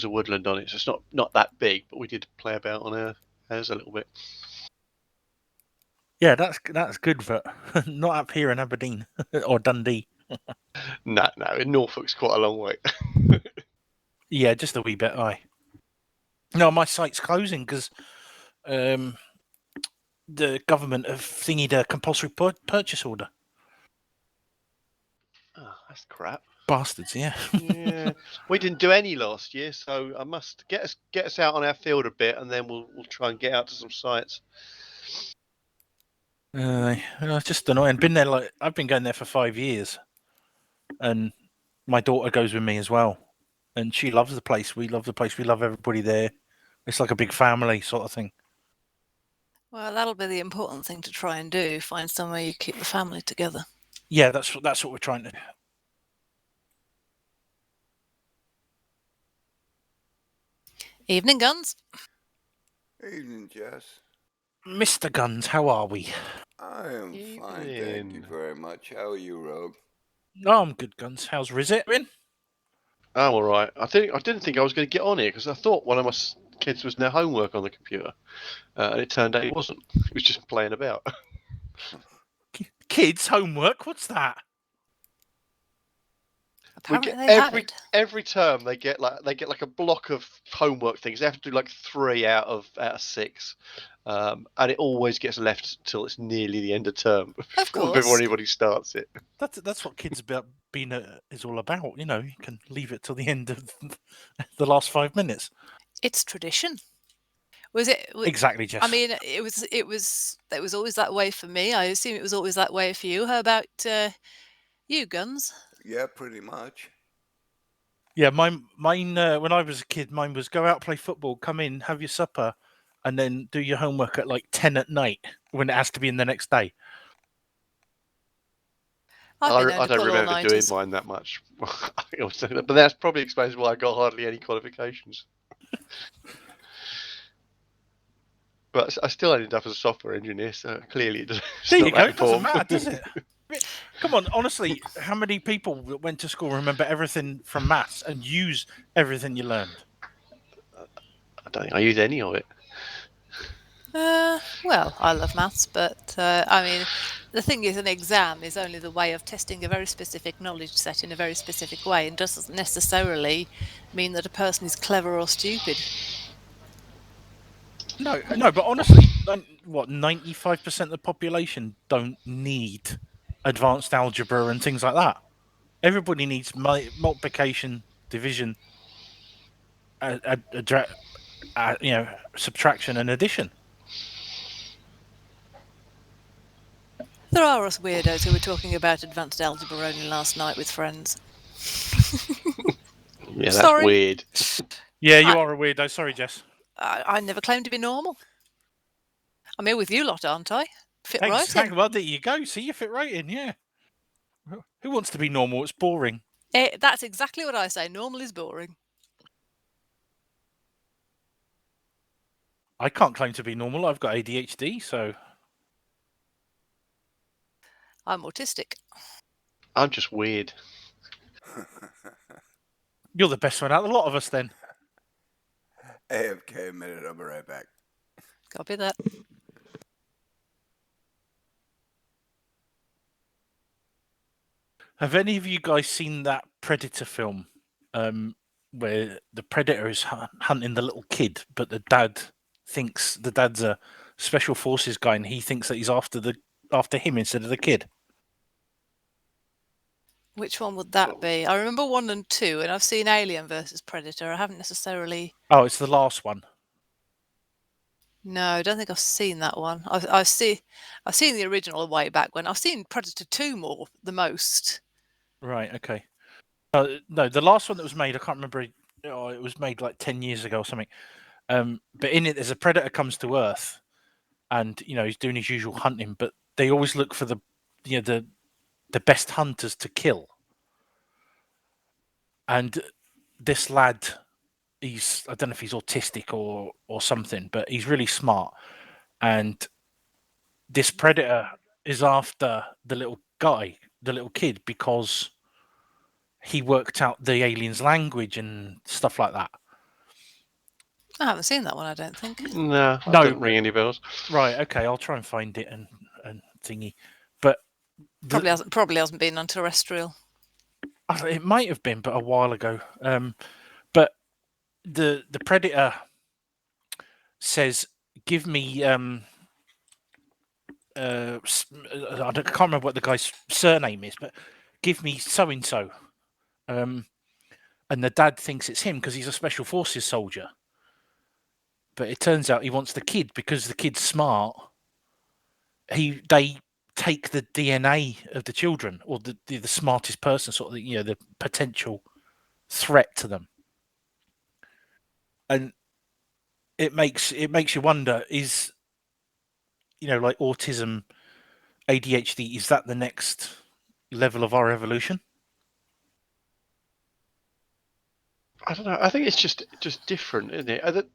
a woodland on it, so it's not that big, but we did play about on ours a little bit. Yeah, that's good, but not up here in Aberdeen or Dundee. No, in Norfolk's quite a long way. Yeah, just a wee bit. Aye. No, my site's closing because the government have thingied a compulsory purchase order. Oh, that's crap. Bastards, yeah. Yeah, we didn't do any last year, so I must get us out on our field a bit, and then we'll try and get out to some sites. It's just annoying. I've been going there for 5 years, and my daughter goes with me as well, and she loves the place. We love the place. We love everybody there. It's like a big family sort of thing. Well, that'll be the important thing to try and do. Find somewhere you keep the family together. Yeah, that's what we're trying to do. Evening, Guns. Evening, Jess. Mr. Guns, how are we? I am fine, thank you very much. How are you, Rogue? Oh, I'm good, Guns. How's Rizit been? I'm all right. I didn't think I was going to get on here because I thought one of my kids was now homework on the computer, and it turned out it wasn't. It was just playing about. Kids homework? What's that? Every term they get like a block of homework things. They have to do like 3 out of 6, and it always gets left till it's nearly the end of term before anybody starts it. That's what kids is all about. You know, you can leave it till the end of the last 5 minutes. It's tradition. Was it exactly, Jess? I mean, it was always that way for me. I assume it was always that way for you. How about you, Guns? Yeah, pretty much. Yeah, mine. When I was a kid, mine was go out, play football, come in, have your supper, and then do your homework at like 10 at night when it has to be in the next day. I don't remember doing mine that much, but that's probably explains why I got hardly any qualifications. But I still ended up as a software engineer, so clearly it's there not you that go. important. Doesn't matter, does it? Come on, honestly, how many people that went to school remember everything from maths and use everything you learned? I don't think I use any of it. Well, I love maths, but I mean, the thing is, an exam is only the way of testing a very specific knowledge set in a very specific way, and doesn't necessarily mean that a person is clever or stupid. No, but honestly, 95% of the population don't need advanced algebra and things like that. Everybody needs multiplication, division, subtraction and addition. There are us weirdos who were talking about advanced algebra only last night with friends. Yeah, that's weird. Yeah, you are a weirdo. Sorry, Jess. I never claimed to be normal. I'm here with you lot, aren't I? Fit right in. Well, there you go. See, you fit right in, yeah. Who wants to be normal? It's boring. That's exactly what I say. Normal is boring. I can't claim to be normal. I've got ADHD, so... I'm autistic. I'm just weird. You're the best one out of the lot of us, then. AFK a minute, I'll be right back. Copy that. Have any of you guys seen that Predator film where the Predator is hunting the little kid, but the dad thinks the dad's a special forces guy and he thinks that he's after him instead of the kid? Which one would that be? I remember 1 and 2, and I've seen Alien versus Predator. I haven't necessarily... Oh, it's the last one. No, I don't think I've seen that one. I've seen the original way back when. I've seen Predator 2 the most. Right, okay. No, the last one that was made, I can't remember. It was made like 10 years ago or something. But in it, there's a predator comes to Earth, and he's doing his usual hunting. But they always look for the best hunters to kill. And this lad, I don't know if he's autistic or something, but he's really smart. And this predator is after the little guy, the little kid, because he worked out the alien's language and stuff like that. I haven't seen that one, I don't think. No, No. doesn't ring any bells. Right. Okay. I'll try and find it and thingy. But Probably hasn't been on terrestrial. it might have been, but a while ago. But the Predator says, "Give me." I can't remember what the guy's surname is, but give me so and so. And the dad thinks it's him because he's a special forces soldier. But it turns out he wants the kid because the kid's smart. They take the DNA of the children or the smartest person, sort of the potential threat to them, and it makes you wonder: is like autism, ADHD, is that the next level of our evolution? I don't know. I think it's just different, isn't it?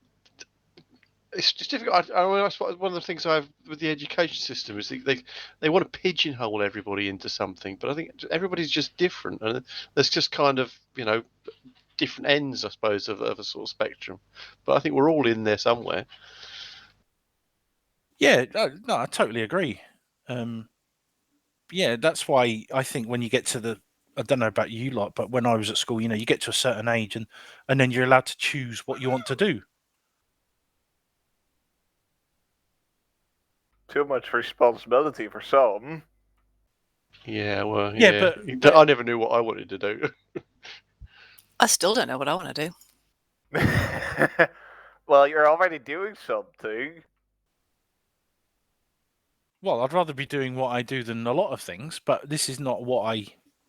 It's just difficult. That's one of the things I have with the education system is they want to pigeonhole everybody into something, but I think everybody's just different, and there's just kind of different ends, I suppose, of a sort of spectrum. But I think we're all in there somewhere. Yeah, no, I totally agree. Yeah, that's why I think when you get to I don't know about you lot, but when I was at school, you get to a certain age and then you're allowed to choose what you want to do. Too much responsibility for some. Yeah, well, Yeah, yeah. but I never knew what I wanted to do. I still don't know what I want to do. Well, you're already doing something. Well, I'd rather be doing what I do than a lot of things, but this is not what I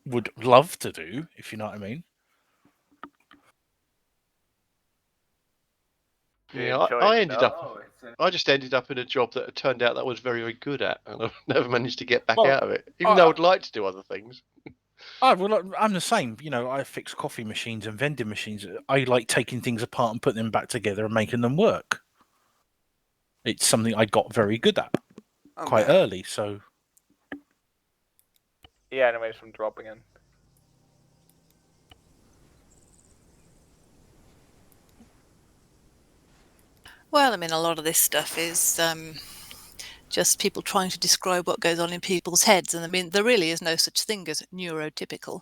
would love to do, if you know what I mean. Yeah, I just ended up in a job that it turned out that I was very, very good at, and I've never managed to get back out of it, even though I'd like to do other things. Well, I'm the same. I fix coffee machines and vending machines. I like taking things apart and putting them back together and making them work. It's something I got very good at quite early, so... Yeah, anyways, from dropping in. Well, I mean, a lot of this stuff is just people trying to describe what goes on in people's heads. And I mean, there really is no such thing as neurotypical.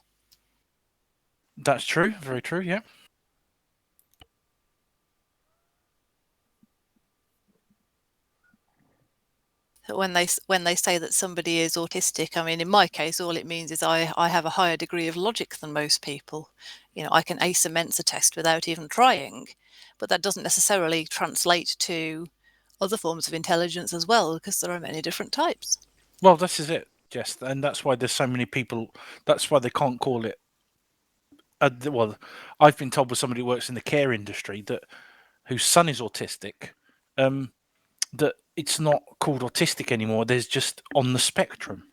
That's true. Very true, yeah. When they say that somebody is autistic, I mean, in my case, all it means is I have a higher degree of logic than most people. I can ace a Mensa test without even trying, but that doesn't necessarily translate to other forms of intelligence as well, because there are many different types. Well, this is it, Jess, and that's why there's so many people. That's why they can't call it. Well, I've been told by somebody who works in the care industry whose son is autistic, that it's not called autistic anymore. There's just on the spectrum.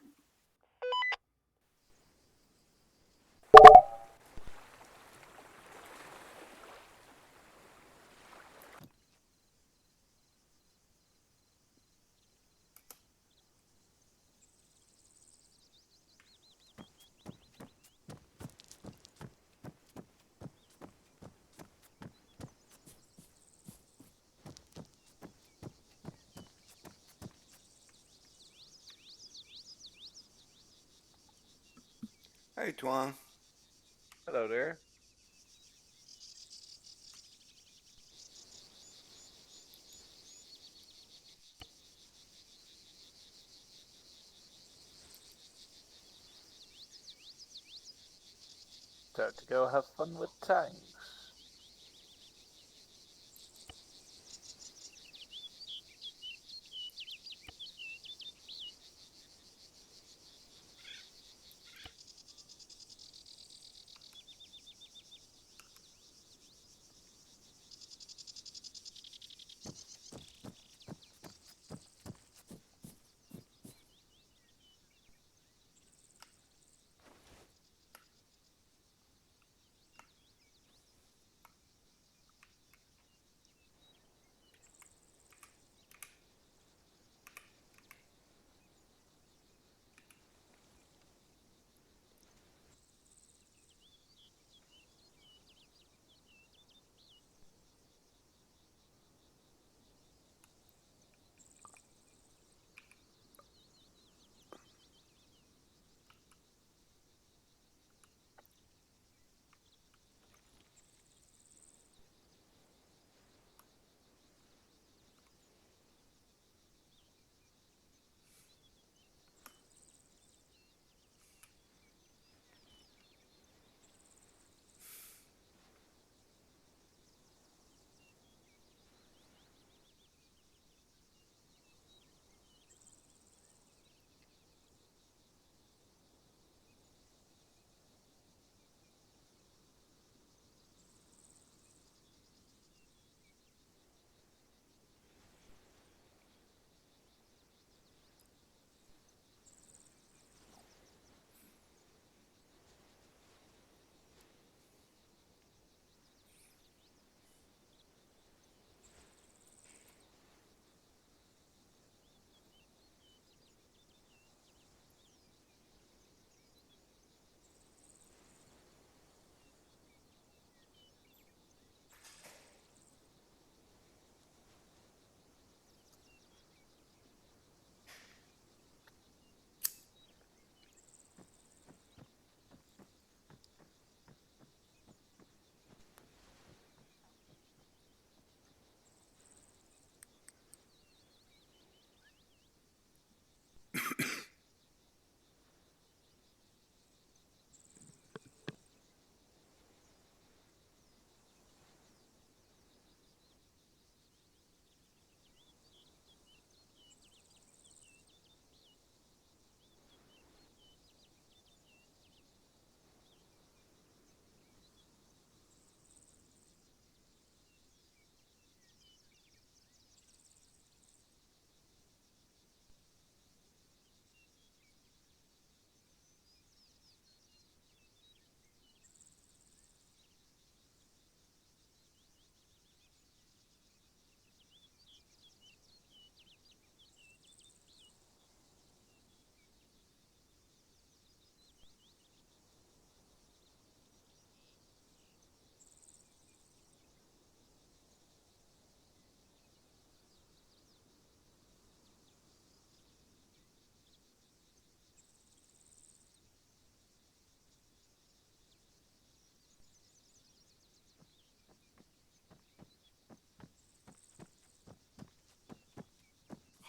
Hey, Tuan. Hello there. Time to go have fun with tanks.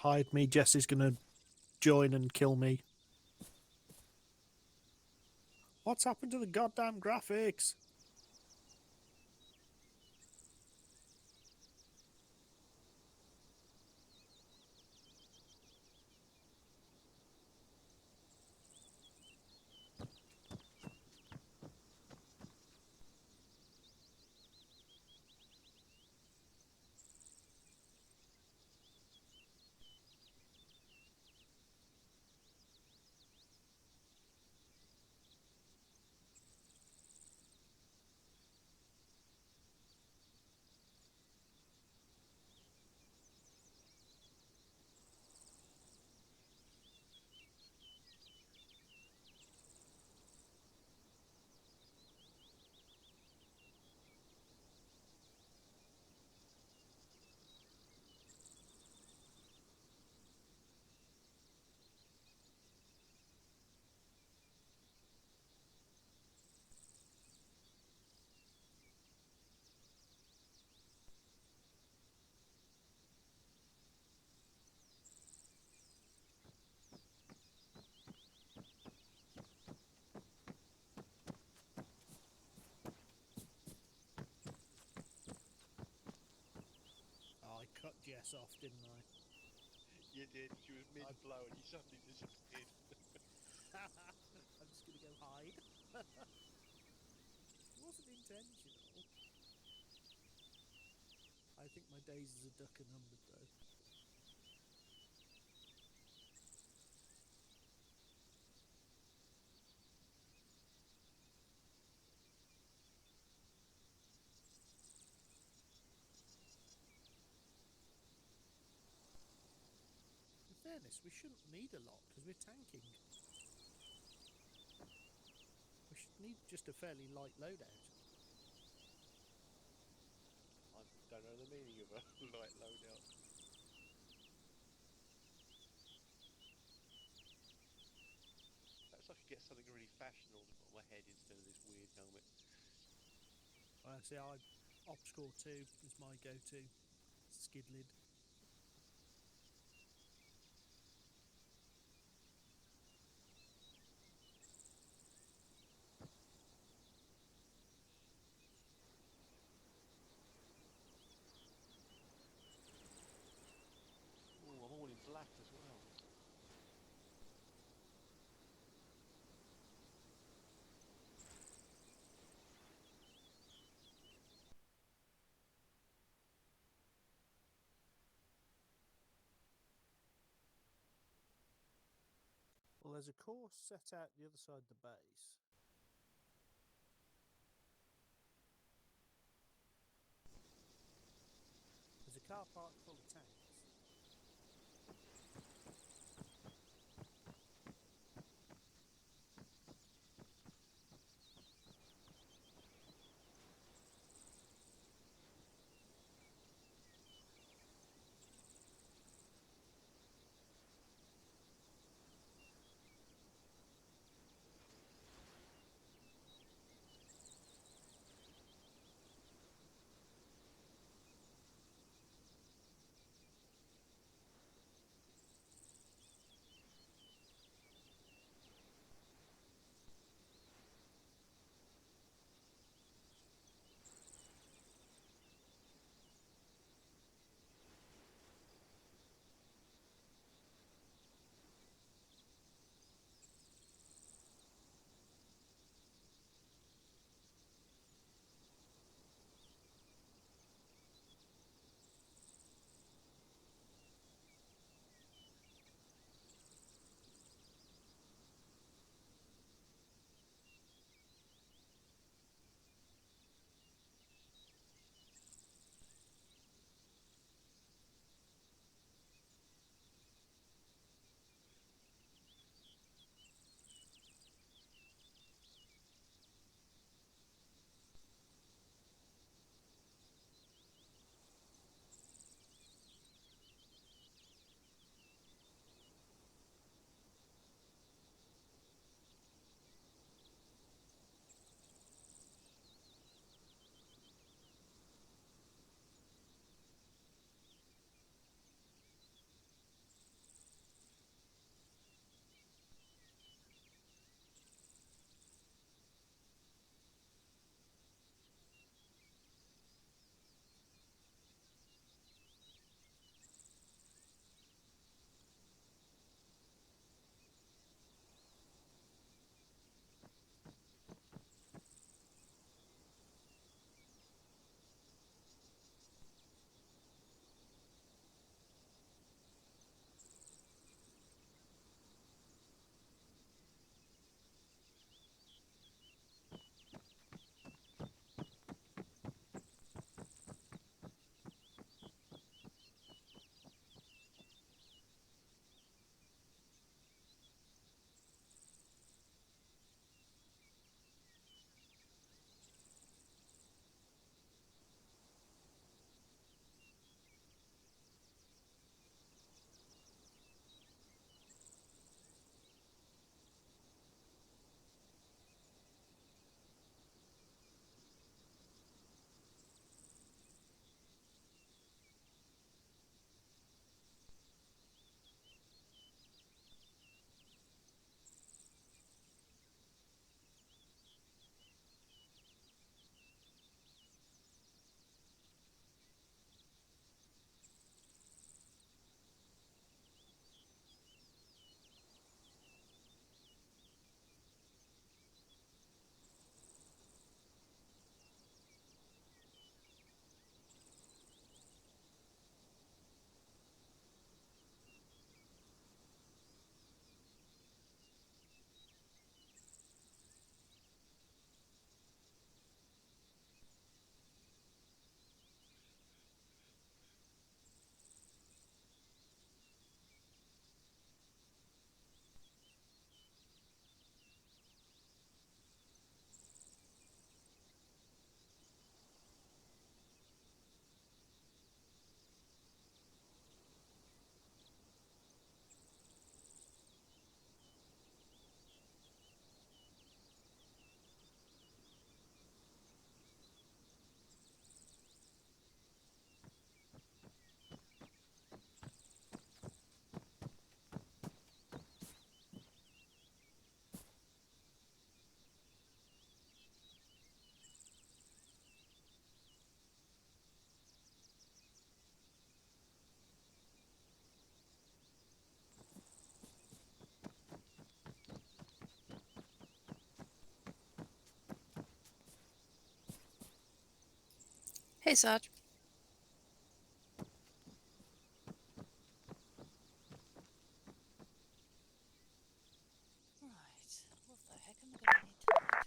hide me. Jesse's gonna join and kill me. What's happened to the goddamn graphics? I cut Jess off, didn't I? You did. She was mid-blow and you suddenly disappeared. I'm just gonna go hide. It wasn't intentional. I think my days as a duck are numbered, though. In fairness, we shouldn't need a lot because we're tanking. We should need just a fairly light loadout. I don't know the meaning of a light loadout. Perhaps I should get something really fashionable to put on my head instead of this weird helmet. See, OpsCore 2 is my go-to. Skid lid. Oh, I'm all in black as well. Well, there's a course set out the other side of the base. There's a car park full of tanks. Hey, Sarge. Right. What the heck am I going to need tonight?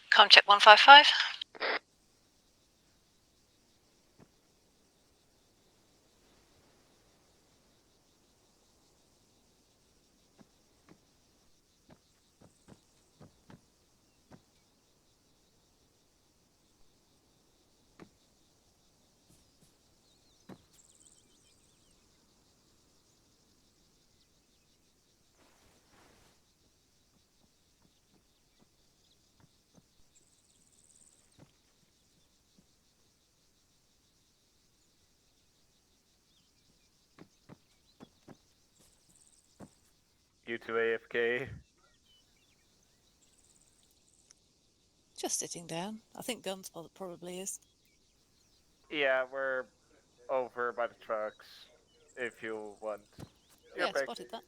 Contact 155. You two AFK. Just sitting down. I think Gunspot probably is. Yeah, we're over by the trucks. If you want. Your Yeah, pick. spotted that.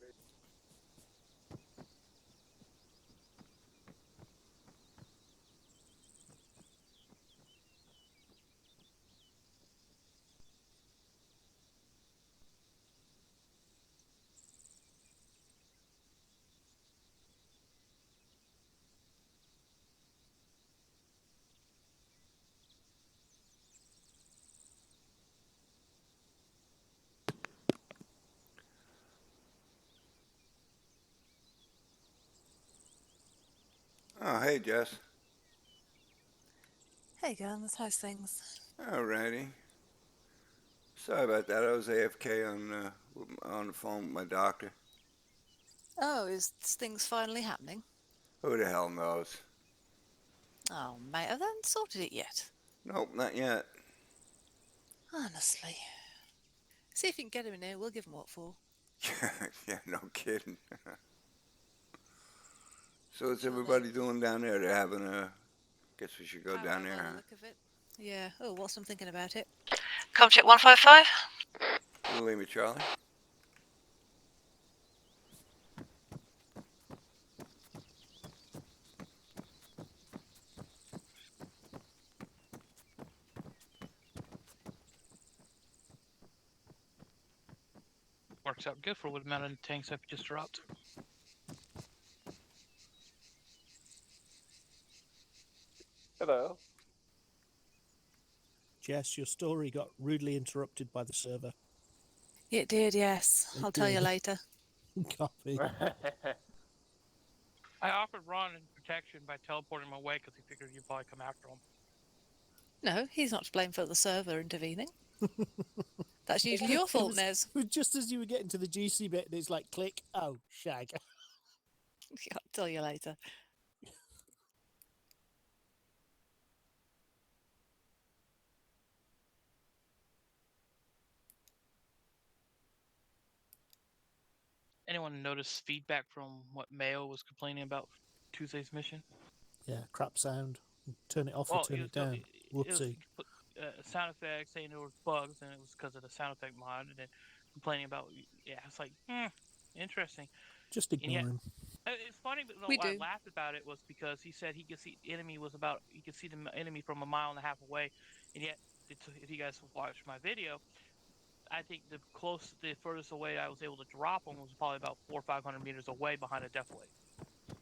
Oh, hey, Jess. Hey, Guns. How's things? Alrighty. Sorry about that. I was AFK on the phone with my doctor. Oh, is things finally happening? Who the hell knows? Oh, mate, I haven't sorted it yet. Nope, not yet. Honestly. See if you can get him in here. We'll give him what for. Yeah, no kidding. So what's everybody doing down there? They're having a... Guess we should go down there, By the huh? look of it. Yeah. Oh, whilst I'm thinking about it. Contact 155. You believe me, Charlie? Works out good for what amount of tanks I've just dropped. Hello. Jess, your story got rudely interrupted by the server. It did, yes. It I'll tell you did. later. Copy. I offered Ron protection by teleporting him away because he figured you'd probably come after him. No, he's not to blame for the server intervening. That's usually your fault, Nez. Just as you were getting to the juicy bit, and it's like, click, oh, shag. I'll tell you later. Anyone notice feedback from what Mayo was complaining about Tuesday's mission? Yeah, crap sound. Turn it off or turn it down. Whoopsie. Put, sound effects saying there was bugs and it was because of the sound effect mod, and then complaining about it's like interesting. Just ignore him. It's funny, but We why I do. laughed about it was because he said he could see the enemy was about. He could see the enemy from a mile and a half away, and yet, if you guys watched my video, I think the furthest away I was able to drop him was probably about 400 or 500 meters away behind a death wave.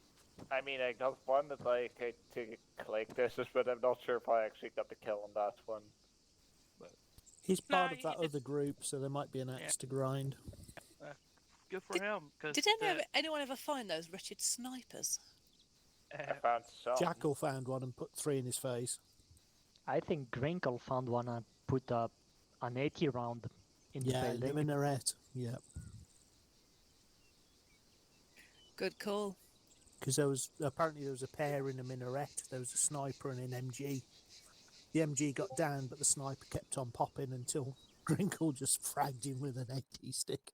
I mean, I got one that I to collect this, but I'm not sure if I actually got the kill on that one. He's part Nah, of that other group, so there might be an axe to grind. Good for him. Cause Did anyone ever find those wretched snipers? I found some. Jackal found one and put 3 in his face. I think Grinkle found one and put an 80 round in the Yeah, the building. minaret. Yeah. Good call. Because apparently there was a pair in a minaret. There was a sniper and an MG. The MG got down, but the sniper kept on popping until Grinkle just fragged him with an 80 stick.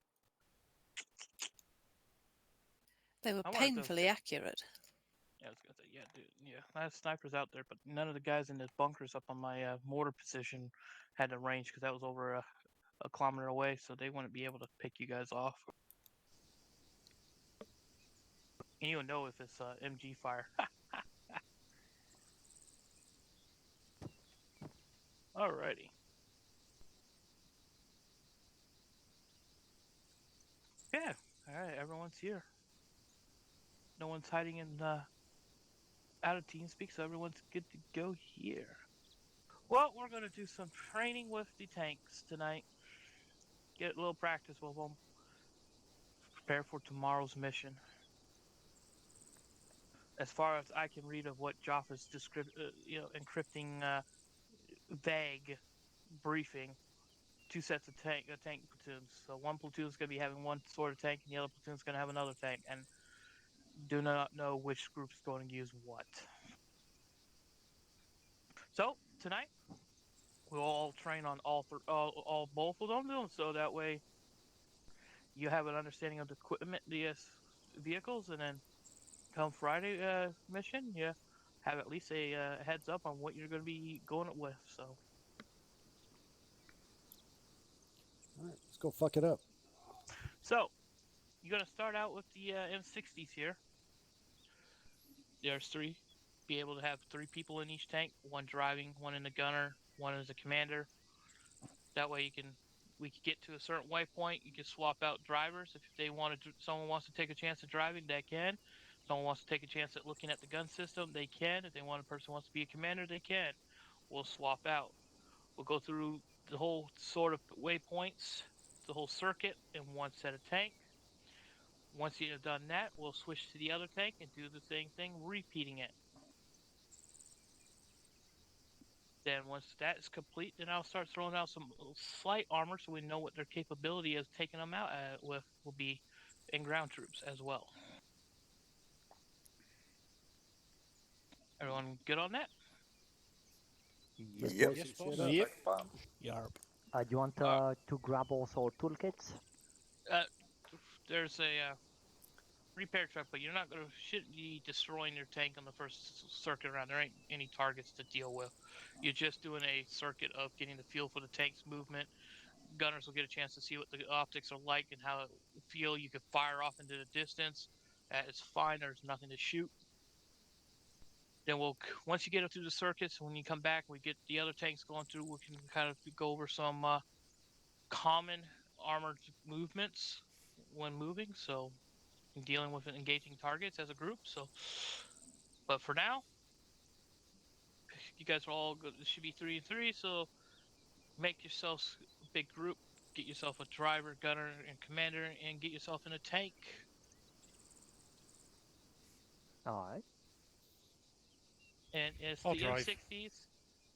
They were I wanted to- painfully accurate. Yeah, I was gonna say, yeah, dude, yeah. I have snipers out there, but none of the guys in the bunkers up on my mortar position had the range because that was over a kilometer away, so they wouldn't be able to pick you guys off. And you would know if it's MG fire. Alrighty. Yeah. All right. Everyone's here. No one's hiding in out of TeamSpeak, so everyone's good to go here. Well, we're going to do some training with the tanks tonight. Get a little practice with them. Prepare for tomorrow's mission. As far as I can read of what Jaffa's encrypting vague briefing, 2 sets of tank platoons. So one platoon is going to be having one sort of tank, and the other platoon is going to have another tank, and do not know which group is going to use what. So tonight we'll all train on all both of them, so that way you have an understanding of the equipment, the vehicles, and then come Friday mission, you have at least a heads up on what you're going to be going with. So. All right, let's go fuck it up. So, you're going to start out with the M60s here. There's 3. Be able to have 3 people in each tank, 1 driving, 1 in the gunner, 1 as a commander. That way we can get to a certain waypoint, you can swap out drivers. If someone wants to take a chance at driving, they can. If someone wants to take a chance at looking at the gun system, they can. If a person wants to be a commander, they can. We'll swap out. We'll go through the whole sort of waypoints, the whole circuit in 1 set of tank. Once you've done that, we'll switch to the other tank and do the same thing, repeating it. Then once that is complete, then I'll start throwing out some slight armor so we know what their capability is. Taking them out with will be in ground troops as well. Everyone good on that? Yep. Yes, boss. Yep. Yarp. Do you want to grab also toolkits? There's a repair truck, but you're not shouldn't be destroying your tank on the first circuit round. There ain't any targets to deal with. You're just doing a circuit of getting the feel for the tank's movement. Gunners will get a chance to see what the optics are like and how it feel. You can fire off into the distance. It's fine. There's nothing to shoot. Then once you get up through the circuits, when you come back, we get the other tanks going through. We can kind of go over some common armored movements when moving. So. Dealing with engaging targets as a group. So, but for now, you guys are all good. It should be 3 and 3. So, make yourselves a big group. Get yourself a driver, gunner, and commander, and get yourself in a tank. All right. And it's I'll the drive. M60s.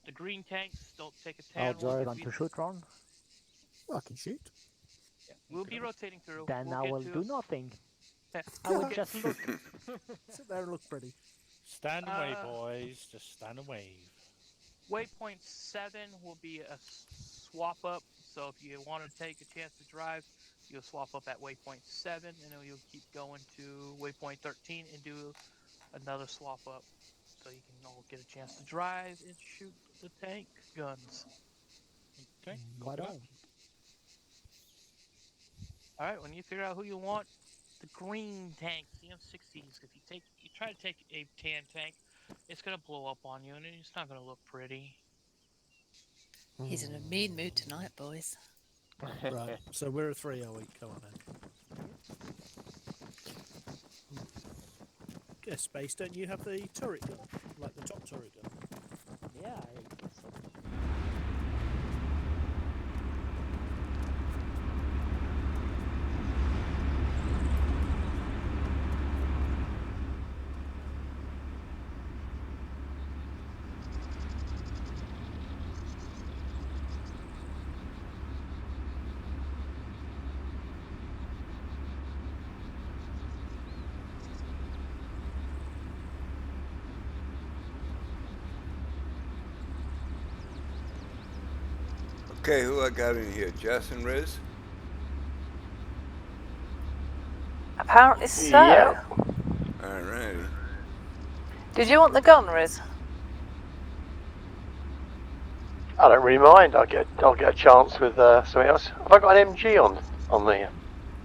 The green tanks don't take a I'll tan. drive on to shoot, Ron. I can shoot. Yeah, we'll be rotating through. Then we'll I get will to do us. nothing. I I will just look. Sit there and look pretty. Stand and wave, boys. Just stand and wave. Waypoint 7 will be a swap up. So if you want to take a chance to drive, you'll swap up at waypoint 7, and then you'll keep going to waypoint 13 and do another swap up. So you can all get a chance to drive and shoot the tank guns. Okay. Right copy on. All right, when you figure out who you want, the green tanks, the M60s. If you try to take a tan tank, it's gonna blow up on you, and it's not gonna look pretty. He's in a mean mood tonight, boys. Right, so we're a 3, are we? Come on then. Guess, Space, don't you have the turret gun? Like the top turret gun? Yeah, I guess so. Okay, who I got in here? Jess and Riz? Apparently so. Yeah. Alrighty. Did you want the gun, Riz? I don't really mind. I'll get a chance with something else. Have I got an MG on there?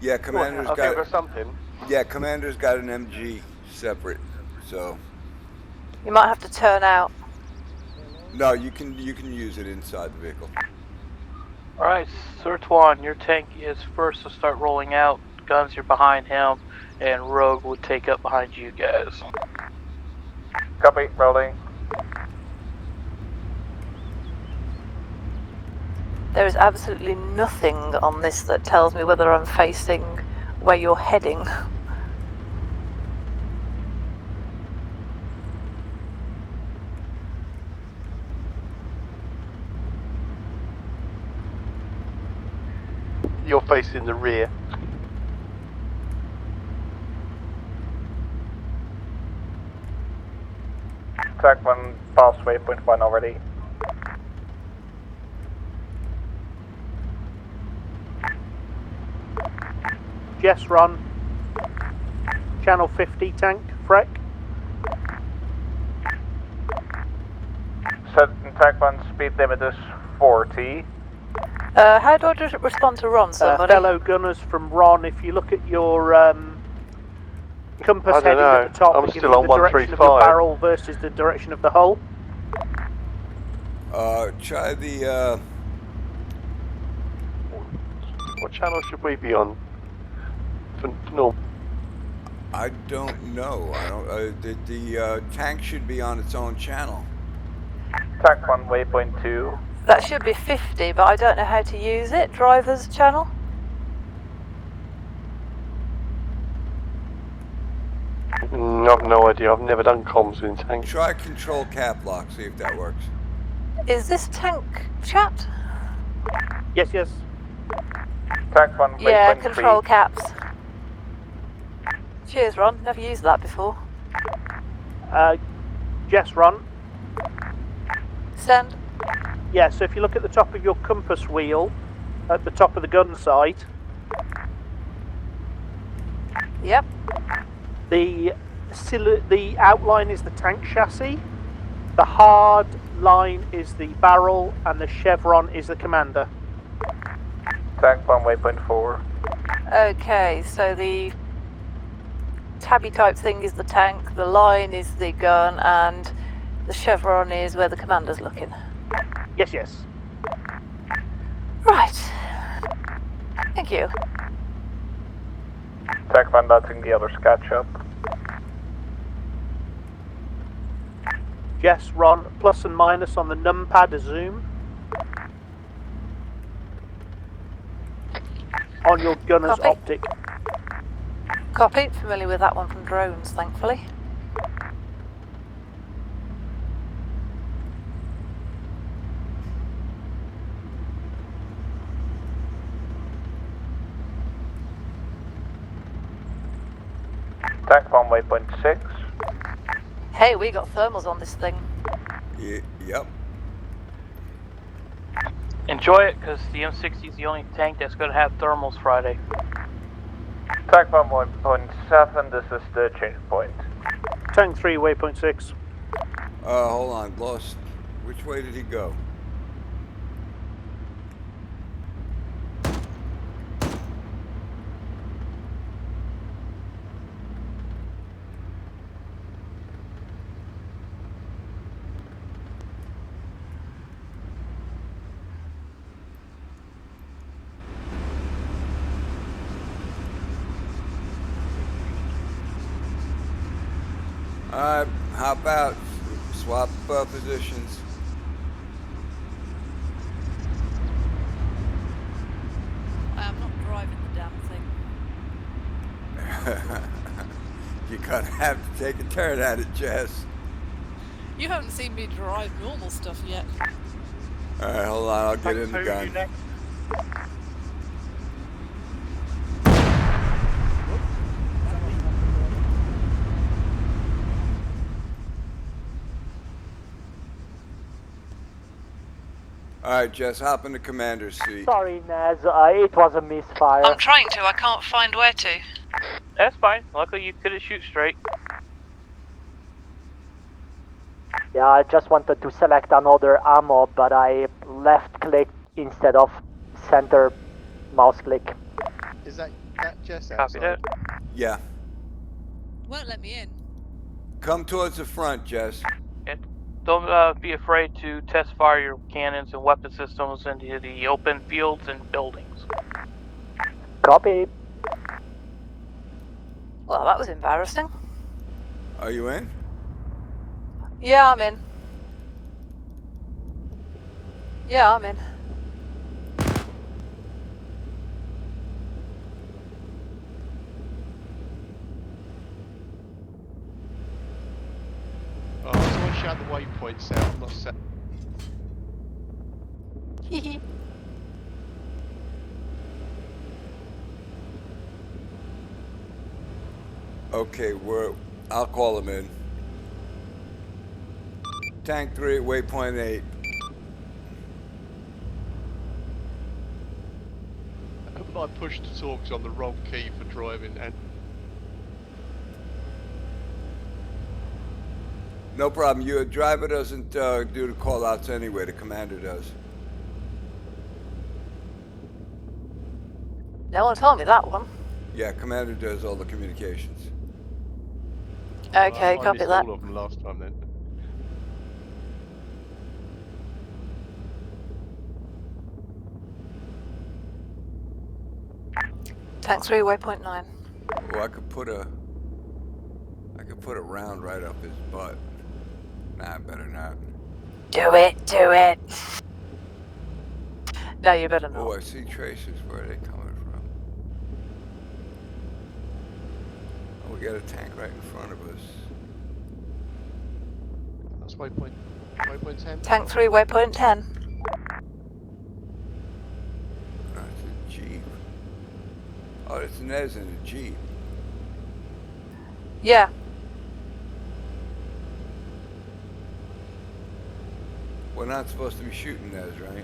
Yeah, Commander's I'll got give her something. Yeah, Commander's got an MG separate. So You might have to turn out. no, you can use it inside the vehicle. Alright, Sirtuan, your tank is first to start rolling out. Guns, you're behind him, and Rogue will take up behind you guys. Copy, rolling. There is absolutely nothing on this that tells me whether I'm facing where you're heading. You're facing the rear. Track 1 past waypoint 1 already. Jess, Ron. Channel 50 tank, Freck. Set track 1 speed limit is 40. How do I just respond to Ron, somebody? Fellow gunners from Ron, if you look at your compass I don't heading know. at the top, I'm it gives still you on the direction of your 135. barrel versus the direction of the hull. Try the What channel should we be on? For normal. I don't know. I don't. The tank should be on its own channel. Track 1 waypoint 2. That should be 50, but I don't know how to use it. Driver's channel? I've no idea. I've never done comms in tanks. Try control cap lock. See if that works. Is this tank chat? Yes, yes. Track 1 waypoint Yeah, 3. control caps. Cheers, Ron. Never used that before. Jess, Ron. Send. Yeah, so if you look at the top of your compass wheel, at the top of the gun sight, Yep. the outline is the tank chassis, the hard line is the barrel, and the chevron is the commander. Track 1 waypoint 4. Okay, so the tabby type thing is the tank, the line is the gun, and the chevron is where the commander's looking. Yes, yes. Right. Thank you. Track 1 dotting the other sketch up. Jess, Ron, plus and minus on the numpad, a zoom. On your gunner's Copy. optic. Copy. Familiar with that one from drones, thankfully. Track 1 waypoint 6. Hey, we got thermals on this thing. Yep. Enjoy it, because the M60 is the only tank that's going to have thermals Friday. Track 1 waypoint 7. This is the change point. Tank 3, waypoint 6. Hold on. Lost. Which way did he go? Alright, hop out. Swap positions. I am not driving the damn thing. You're gonna have to take a turn at it, Jess. You haven't seen me drive normal stuff yet. Alright, hold on, I'll get in the gun. Alright, Jess, hop in the commander's seat. Sorry, Naz, it was a misfire. I'm trying to, I can't find where to. That's fine. Luckily, you couldn't shoot straight. Yeah, I just wanted to select another ammo, but I left click instead of center mouse click. Is that Jess Copy outside? that. Yeah. Won't let me in. Come towards the front, Jess. Don't be afraid to test fire your cannons and weapon systems into the open fields and buildings. Copy. Well, that was embarrassing. Are you in? Yeah, I'm in. Yeah, I'm in. Oh, someone shout the waypoints out. I'm not set. Okay, I'll call him in. Tank 3 at waypoint 8. I pushed the talks on the wrong key for driving and No problem. Your driver doesn't do the call outs anyway. The commander does. No one told me that one. Yeah, commander does all the communications. Okay, I copy missed that. all of them last time then. Tank 3, waypoint 9. Oh, I could put a round right up his butt. Nah, better not. Do it, do it. No, you better not. Oh, I see tracers. Where are they coming from? Oh, we got a tank right in front of us. That's waypoint 10. Tank 3, waypoint 10. That's a Jeep. Oh, it's Nez in a Jeep. Yeah. We're not supposed to be shooting Nez, right?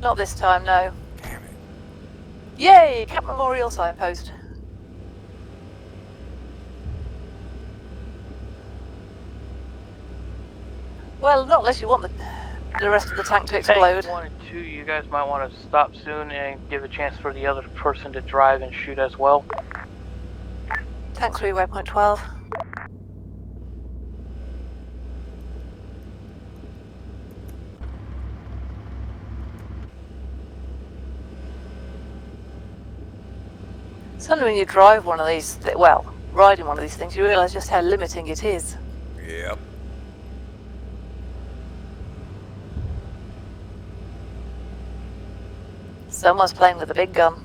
Not this time, no. Damn it. Yay! Camp Memorial signpost. Well, not unless you want the rest of the tank to explode. Tank 1 and 2, you guys might want to stop soon and give a chance for the other person to drive and shoot as well. Tank 3, waypoint 12. Suddenly when you drive one of these, well, riding one of these things, you realise just how limiting it is. Yep. Someone's playing with a big gun.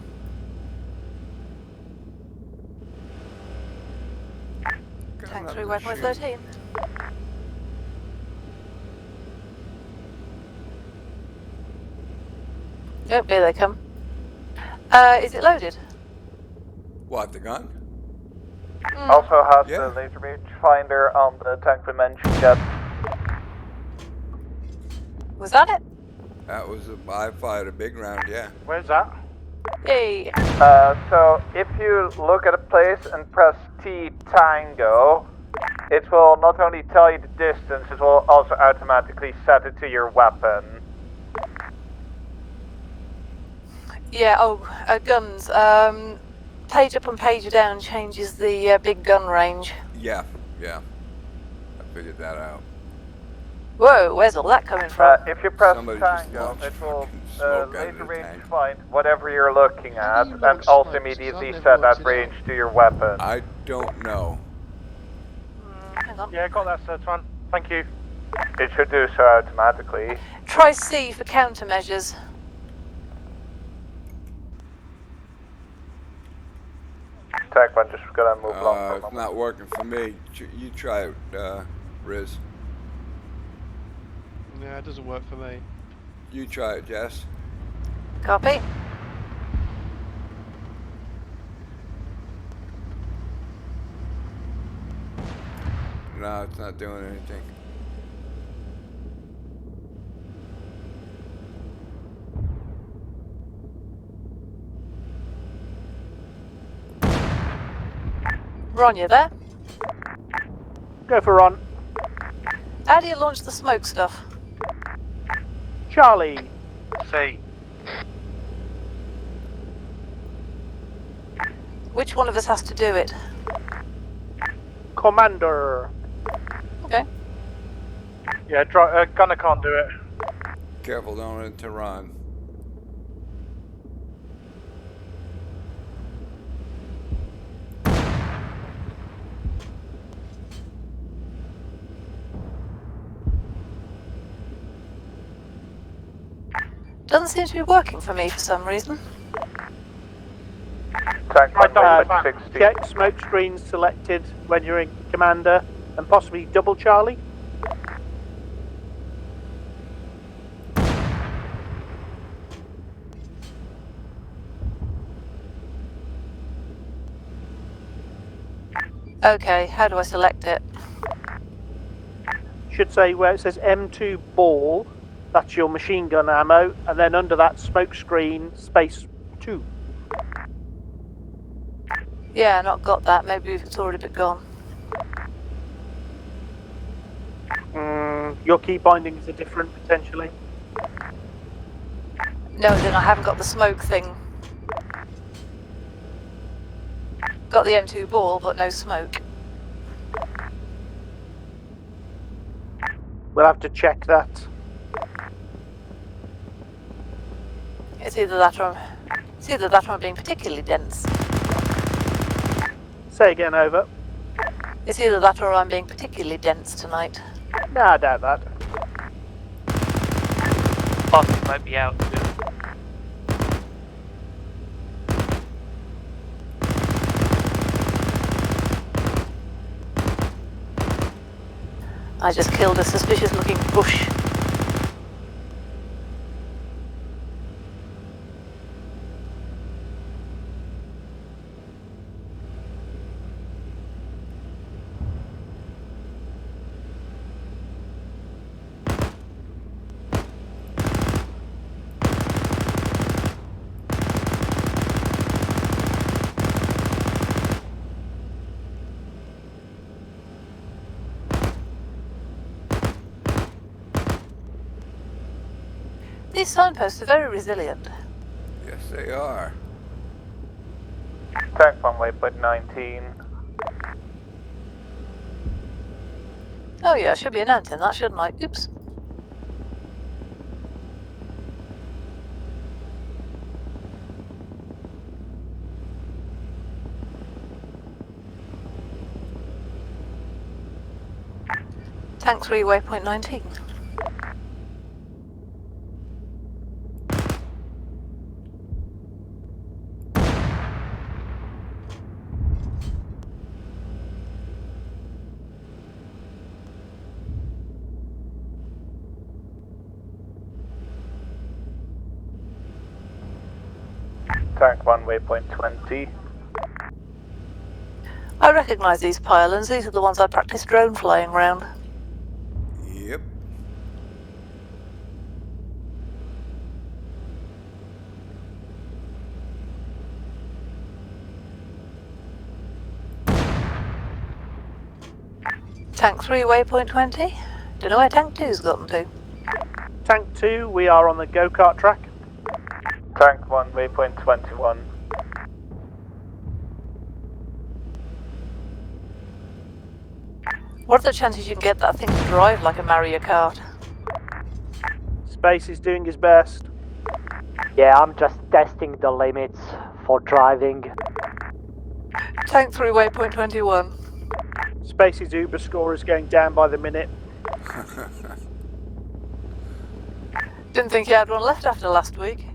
Tank 3, waypoint 13. Yep, here they come. Is it loaded? What, the gun? Also has Yeah. the laser range finder on the tank we mentioned yet. Was that it? That was I fired a big round, yeah. Where's that? Hey. So if you look at a place and press T Tango, it will not only tell you the distance, it will also automatically set it to your weapon. Yeah, guns. Page up and page down changes the big gun range. Yeah. I figured that out. Whoa, where's all that coming from? If you press Somebody just Tango, launched it will fucking smoke out of laser the range tank. find whatever you're looking How at do you and launch also smokes? immediately I've never set worked that it range to your weapon. I don't know. hang on. Yeah, got that, Sir Twan. Thank you. It should do so automatically. Try C for countermeasures. Tank 1 just gonna move along for a It's moment. not working for me. You try it, Riz. Yeah, it doesn't work for me. You try it, Jess. Copy. No, it's not doing anything. Ron, you there? Go for Ron. How do you launch the smoke stuff? Charlie. C. Which one of us has to do it? Commander. Okay. Yeah, Gunner can't do it. Careful, don't run into Ron. Doesn't seem to be working for me for some reason. Tank 1 Right, 60. get smoke screens selected when you're in Commander, and possibly double Charlie. Okay, how do I select it? Should say where it says M2 ball, that's your machine gun ammo, and then under that smoke screen, space 2. Yeah, not got that. Maybe it's already been gone. Your key bindings are different potentially. No, then I haven't got the smoke thing. Got the M2 ball, but no smoke. We'll have to check that. It's either that or I'm being particularly dense. Say again, over. It's either that or I'm being particularly dense tonight. Nah, I doubt that. Boss might be out too. I just killed a suspicious looking bush. These signposts are very resilient. Yes, they are. Tank 1 waypoint 19. Oh yeah, should be an ant in that, shouldn't I? Oops. Tank 3 waypoint 19. Tank 1 waypoint 20. I recognise these pylons. These are the ones I practiced drone flying round. Yep. Tank 3 waypoint 20. Don't know where Tank 2's gotten to. Tank 2, we are on the go-kart track. Tank 1 waypoint 21. What are the chances you can get that thing to drive like a Mario Kart? Space is doing his best. Yeah, I'm just testing the limits for driving. Tank 3 waypoint 21. Space Space's Uber score is going down by the minute. Didn't think you had one left after last week.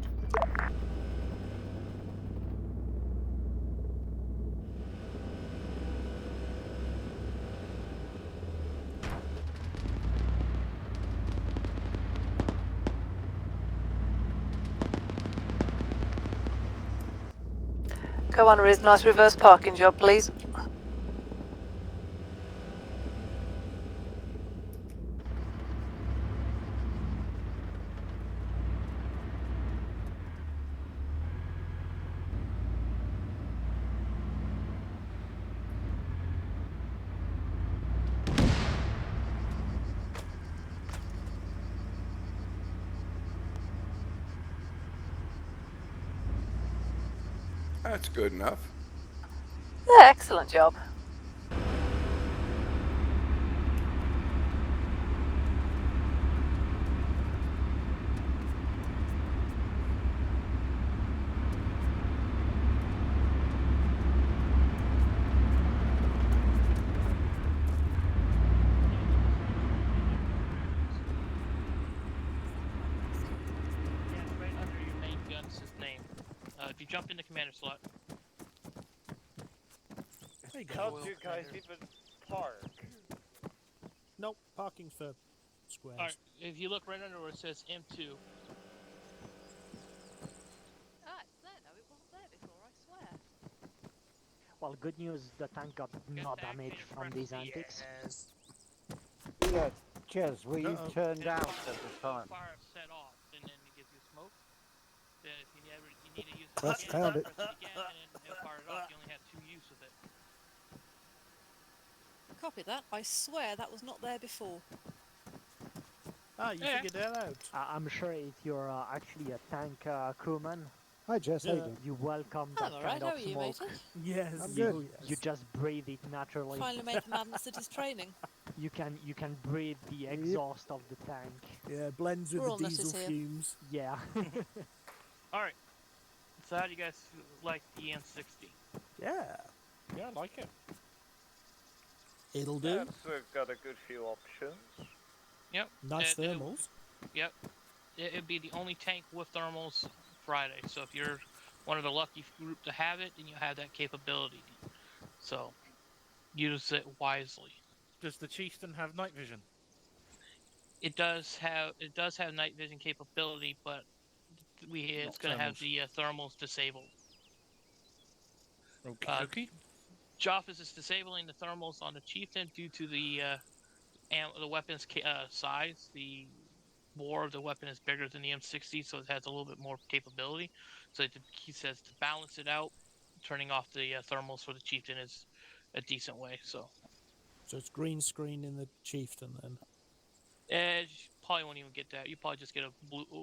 Commander is nice reverse parking job, please. That's good enough. Yeah, excellent job. Yeah, right under your main gun says name. If you jump in the commander slot. There you How go. do you guys even park? Nope, parking for squares. Alright, if you look right under where it says M2. Ah, it's there now. It wasn't there before, I swear. Well, good news, the tank got no back damage and from press these the antics. Yes. Yeah, Jez, will you Uh-oh. turn And down once at the time? fire set off, and then it gives you smoke. Then if you need to use it That's again, found it. press it again, and then it'll fire it off. You only have 2 use of it. Copy that. I swear that was not there before. Ah, you Yeah. figured that out. I'm sure if you're actually a tank crewman, Hi, Jess. How you doing? you welcome that I'm alright. kind How of are you, smoke. matey? Yes. I'm You, good. you just breathe it naturally. Finally made the madness that is training. You can breathe the exhaust of the tank. Yeah, blends with We're all the nutters diesel here. fumes. Yeah. Alright. So how do you guys like the M60? Yeah, Yeah, I like it. it'll do. Yeah, it's got a good few options. Yep. Nice it'll- thermals. Yep. It'd be the only tank with thermals Friday. So if you're one of the lucky group to have it, then you have that capability. So use it wisely. Does the Chieftain have night vision? It does have night vision capability, but it's going to have the thermals disabled. Okay, okay. Joff is disabling the thermals on the Chieftain due to the weapon's size. The bore of the weapon is bigger than the M60, so it has a little bit more capability. So he says to balance it out, turning off the thermals for the Chieftain is a decent way. So it's green screen in the Chieftain then. you probably won't even get that. You probably just get a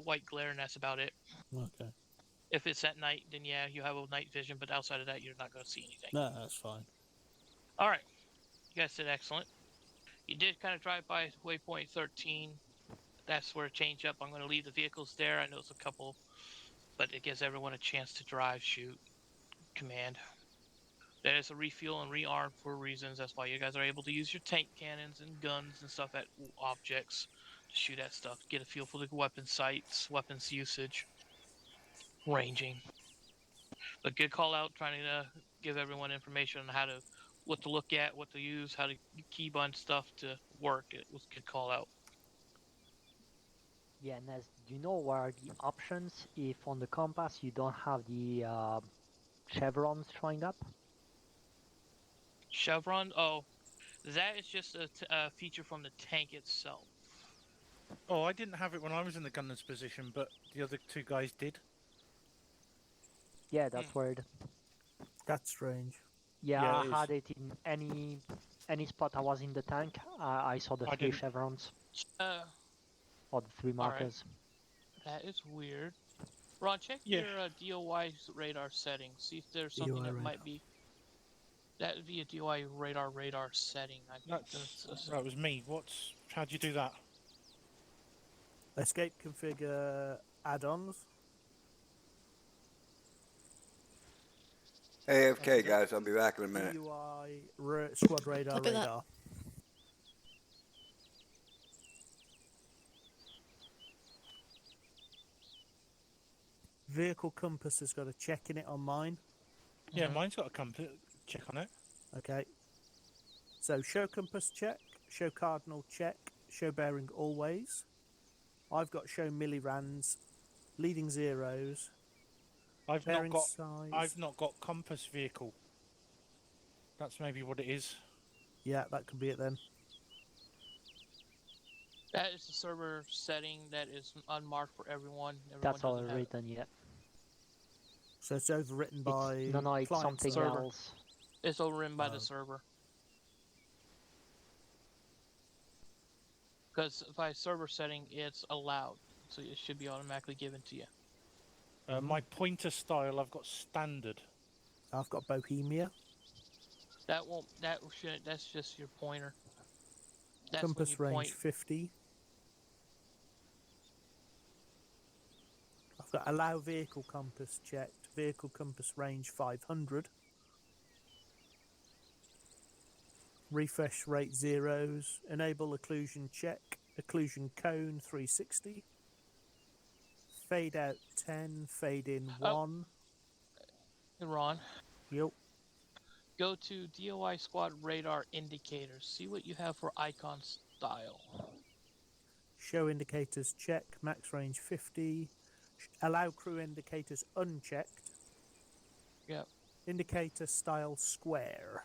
white glare, and that's about it. Okay. If it's at night, then yeah, you have a night vision, but outside of that, you're not going to see anything. No, that's fine. All right. You guys did excellent. You did kind of drive by waypoint 13. That's where it changed up. I'm going to leave the vehicles there. I know it's a couple, but it gives everyone a chance to drive, shoot, command. That is a refuel and rearm for reasons. That's why you guys are able to use your tank cannons and guns and stuff at objects to shoot at stuff. Get a feel for the weapon sights, weapons usage, ranging. But good call out, trying to give everyone information on what to look at, what to use, how to keybind stuff to work. It was a good call out. Yeah, Nez, do you know what are the options if on the compass you don't have the chevrons showing up? Chevron? Oh, that is just a feature from the tank itself. Oh, I didn't have it when I was in the gunner's position, but the other 2 guys did. Yeah, that's weird. That's strange. Yeah, Yeah, I it had it in any spot I was in the tank. I saw the I 3 didn't. chevrons or the 3 All right. markers. That is weird. Ron, check Yeah. your DOI radar settings. See if there's something DOI that radar. might be. That would be a DOI radar setting. I think That was me. How'd you do that? Escape configure add-ons. AFK, guys. I'll be back in a minute. DUI squad radar Copy that. radar. Vehicle compass has got a check in it on mine. Yeah, mine's got a compass check on it. Okay. So show compass check, show cardinal check, show bearing always. I've got show millirands, leading zeros. I've bearing not got. size. I've not got compass vehicle. That's maybe what it is. Yeah, that could be it then. That is the server setting that is unmarked for everyone. That's all doesn't have it. written, yeah. So it's overwritten by No, it's client something server. else. It's overwritten by Oh. the server. Because by server setting, it's allowed, so it should be automatically given to you. My pointer style, I've got standard. I've got Bohemia. That won't. That should. That's just your pointer. That's when Compass you range point. 50. I've got allow vehicle compass checked. Vehicle compass range 500. Refresh rate zeros. Enable occlusion check. Occlusion cone 360. Fade out 10. Fade in 1. Ron, Yep. go to DOI squad radar indicators. See what you have for icon style. Show indicators check. Max range 50. Allow crew indicators unchecked. Yep. Indicator style square.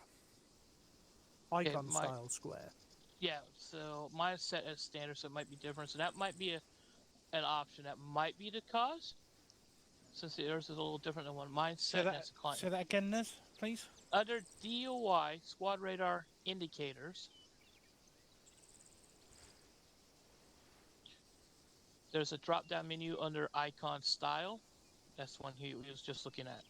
Icon my- style square. Yeah. So mine's set as standard, so it might be different. So that might be an option. That might be the cause. Since yours is a little different than one. Mine's set as a client. Say that again, Nez, please. Under DOI squad radar indicators, there's a drop-down menu under icon style. That's the one he was just looking at.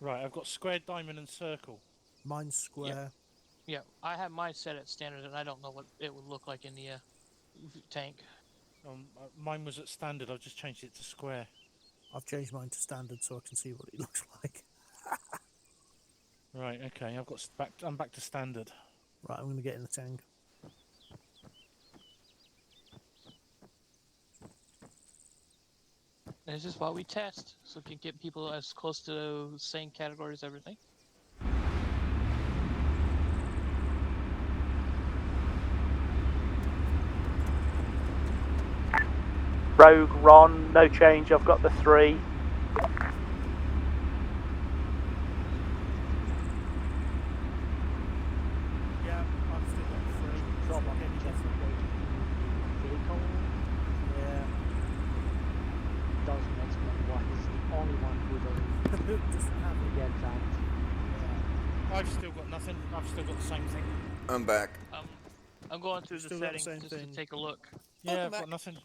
Right, I've got square, diamond, and circle. Mine's square. Yeah, I have mine set at standard, and I don't know what it would look like in the tank. Mine was at standard. I've just changed it to square. I've changed mine to standard so I can see what it looks like. Right. Okay. I'm back to standard. Right, I'm going to get in the tank. And this is why we test, so we can get people as close to the same category as everything. Rogue, Ron, no change. I've got the 3. Yeah, I've still got 3. Drop It's not on any just different. vehicle Yeah. doesn't explain why he's the only one who Doesn't have it. get that. I've still got nothing. I've still got the same thing. I'm back. I'm going through the Still got the settings same just thing. to take a look. Yeah, I've got nothing.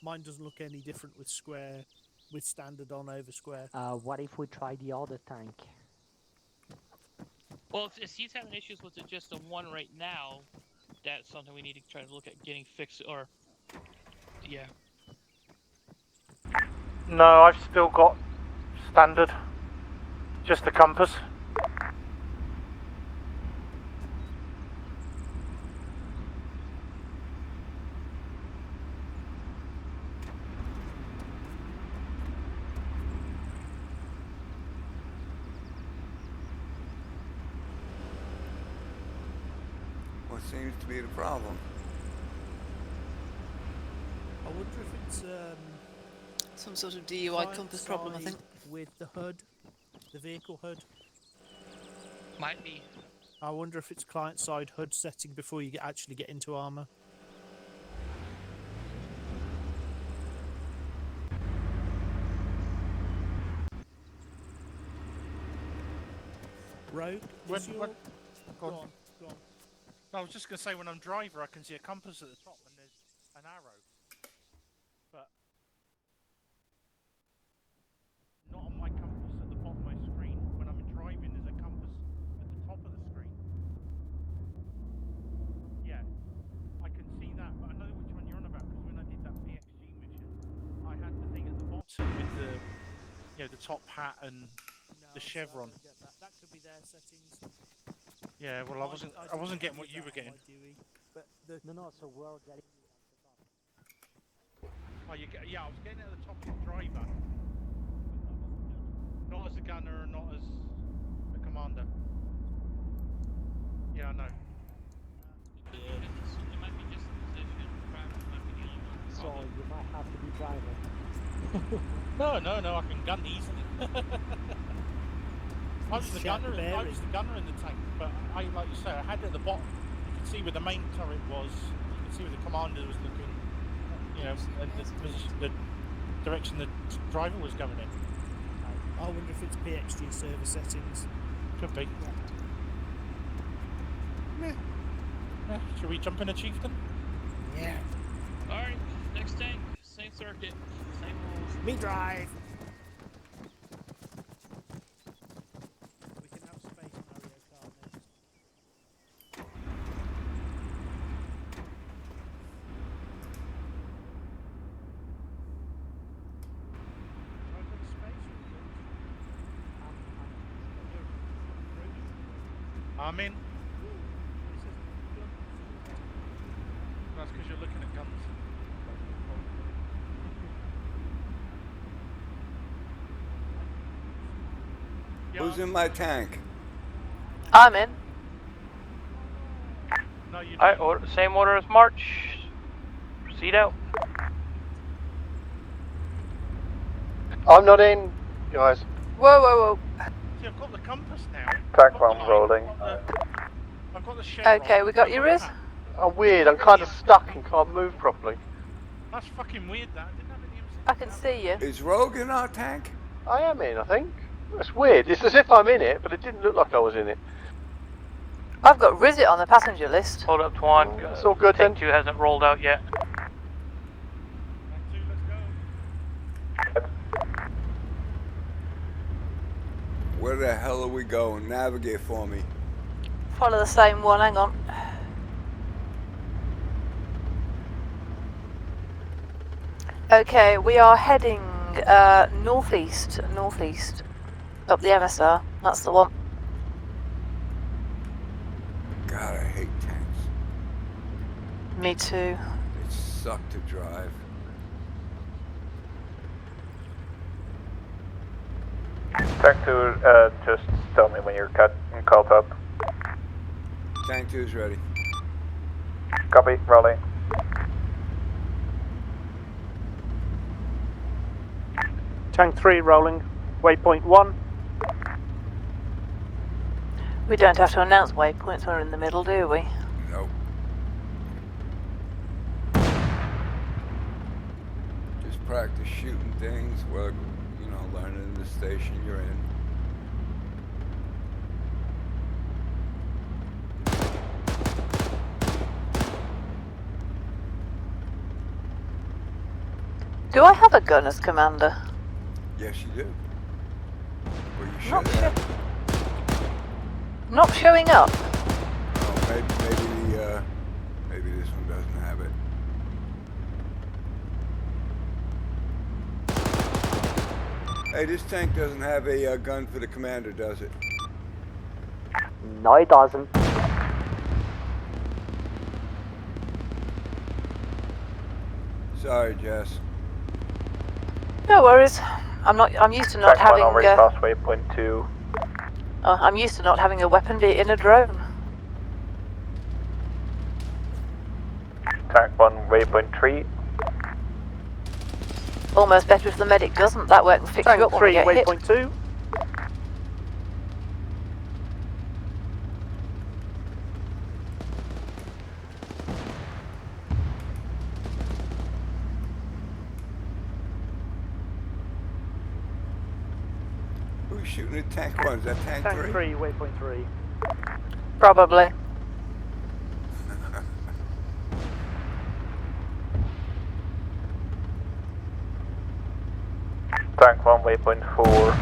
Mine doesn't look any different with square, with standard on over square. What if we try the other tank? Well, if he's having issues with just the one right now, that's something we need to try to look at getting fixed. Or, yeah. No, I've still got standard. Just the compass. What seems to be the problem? I wonder if it's Some sort of DUI client compass problem, I side think. with the HUD, the vehicle HUD. Might be. I wonder if it's client side HUD setting before you actually get into armor. Rogue, When- is your... when- Go go on. on, go on. I was just going to say, when I'm driver, I can see a compass at the top and there's an arrow. But not on my compass at the bottom of my screen. When I'm driving, there's a compass at the top of the screen. Yeah, I can see that, but I know which one you're on about, because when I did that PXG mission, I had the thing at the bottom with the, the top hat and No, the sorry, I chevron. don't get that. That could be their settings. Yeah, well, I wasn't getting what you were getting. But the, No, so we're getting Oh, yeah, I was getting at the top of the driver. Not as a gunner, not as a commander. Yeah, I know. It might be just the position. Travis might be the only one. So you might have to be driving. No, I can gun easily. I was the gunner in the tank, but like you say, I had it at the bottom. You can see where the main turret was. You can see where the commander was looking. You know, and the direction the driver was going in. I wonder if it's PXG server settings. Could be. Yeah. Should we jump in a chieftain? Yeah. Alright, next tank, same circuit, same rules. Me drive. We can have Space Mario Kart next. I'm in. That's because you're looking at guns. Who's in my tank? I'm in. No, you Alright, same order as March. Proceed out. I'm not in, guys. Whoa, whoa, whoa. See, I've got the compass now. Tank 1 rolling. I've got the chevron. Okay, we got you, Riz? Oh, weird. I'm kind of stuck and can't move properly. That's fucking weird, that. I didn't have any I can see you. Is Rogue in our tank? I am in, I think. It's weird. It's as if I'm in it, but it didn't look like I was in it. I've got Rizit on the passenger list. Hold up, Twan. It's all good then. Tank 2 hasn't rolled out yet. Where the hell are we going? Navigate for me. Follow the same one, hang on. Okay, we are heading northeast, up the MSR. That's the one. God, I hate tanks. Me too. They suck to drive. Tank 2, just tell me when you're caught up. Tank 2 is ready. Copy, rolling. Tank 3 rolling. Waypoint 1. We don't have to announce waypoints when we're in the middle, do we? Nope. Just practice shooting things, work, you know, learning the station you're in. Do I have a gun as commander? Yes, you do. Well, you should Not have. Not showing up. Oh, maybe this one doesn't have it. Hey, this tank doesn't have a gun for the commander, does it? No, it doesn't. Sorry, Jess. No worries. I'm used to not Tank 1 having. already past waypoint 2. I'm used to not having a weapon be in a drone. Tank 1 waypoint 3. Almost better if the medic doesn't. That way I can fix you Tank up when we 3 get hit. waypoint 2. Who's shooting at tank 1? Is that tank 3? Tank 3 waypoint 3. Probably. Tank 1 waypoint 4.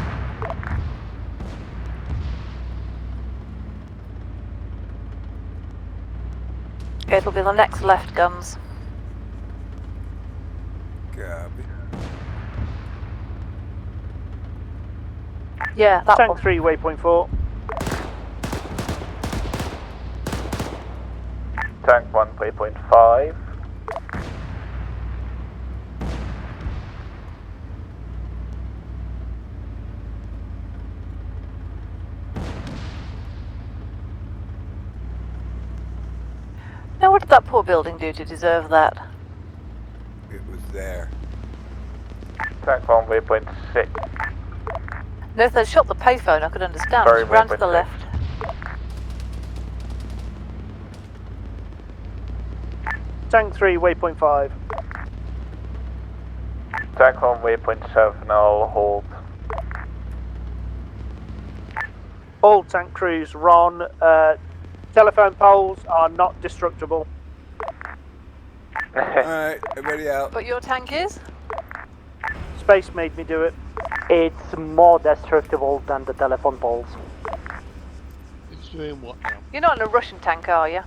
It'll be the next left guns. Copy. Yeah, that Tank one. 3 waypoint 4. Tank 1 waypoint 5. Now, what did that poor building do to deserve that? It was there. Tank 1, waypoint 6. No, if they'd shot the payphone, I could understand. Sorry, Just ran to waypoint the 6. left. Tank 3, waypoint 5. Tank 1, waypoint 7, I'll hold. All tank crews, Ron. Telephone poles are not destructible. Alright, everybody out. But your tank is? Space made me do it. It's more destructible than the telephone poles. It's doing what now? You're not in a Russian tank, are you?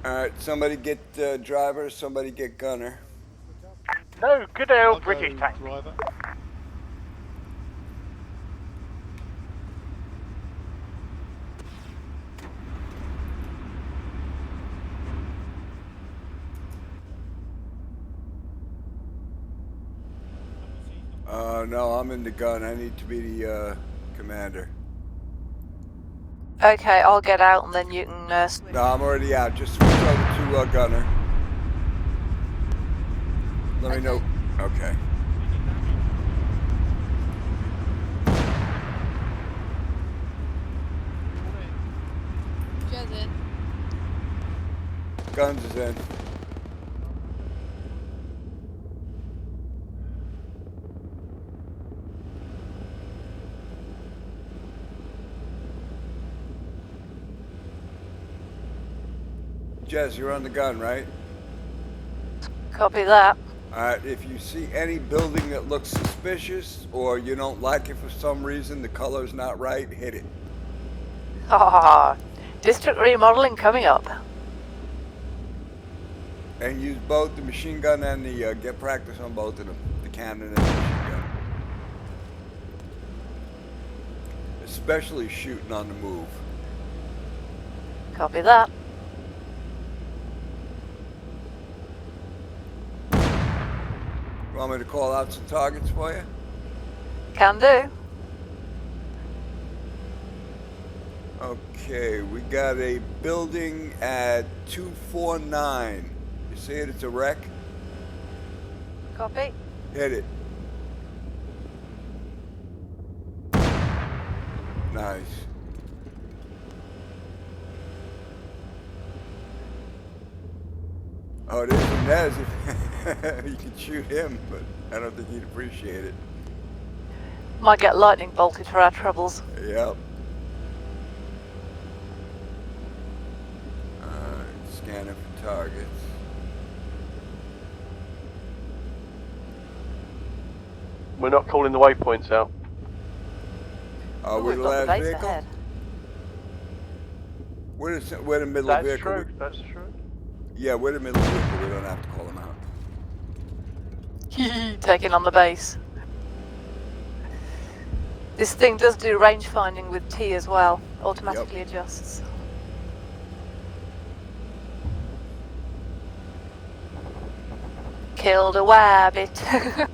Alright, somebody get driver, somebody get gunner. No, good old British tank. Driver. No, I'm in the gun. I need to be the commander. Okay, I'll get out and then you can switch. No, I'm already out. Just switch over to gunner. Let me know. Okay. Jez in. Guns is in. Jez, you're on the gun, right? Copy that. Alright, if you see any building that looks suspicious or you don't like it for some reason, the color's not right, hit it. Ah, district remodeling coming up. And use both the machine gun and the, get practice on both of them, the cannon and the machine gun. Especially shooting on the move. Copy that. Want me to call out some targets for you? Can do. Okay, we got a building at 249. You see it? It's a wreck. Copy. Hit it. Nice. Oh, there's a Nez. You can shoot him, but I don't think he'd appreciate it. Might get lightning bolted for our troubles. Yep. Scanning for targets. We're not calling the waypoints out. Oh, Ooh, we're we've the got the last base vehicle? ahead. We're the middle That's vehicle. true, that's true. Yeah, we're the middle vehicle. We don't have to call them out. Taking on the base. This thing does do range finding with T as well. Automatically adjusts. Killed a wabbit.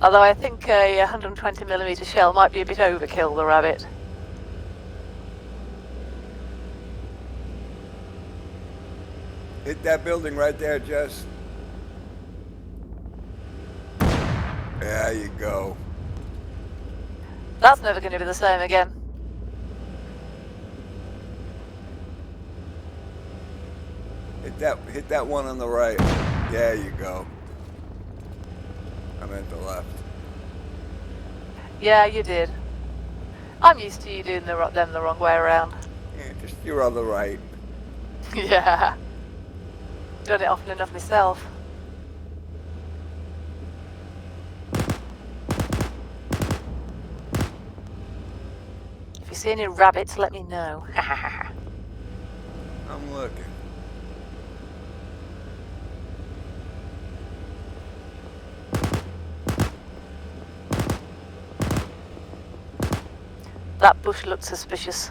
Although I think a 120mm shell might be a bit overkill, the rabbit. Hit that building right there, Jess. There you go. That's never going to be the same again. Hit that one on the right. There you go. I meant the left. Yeah, you did. I'm used to you doing them the wrong way around. Yeah, just you're on the right. Yeah. Done it often enough myself. If you see any rabbits, let me know. I'm looking. That bush looks suspicious.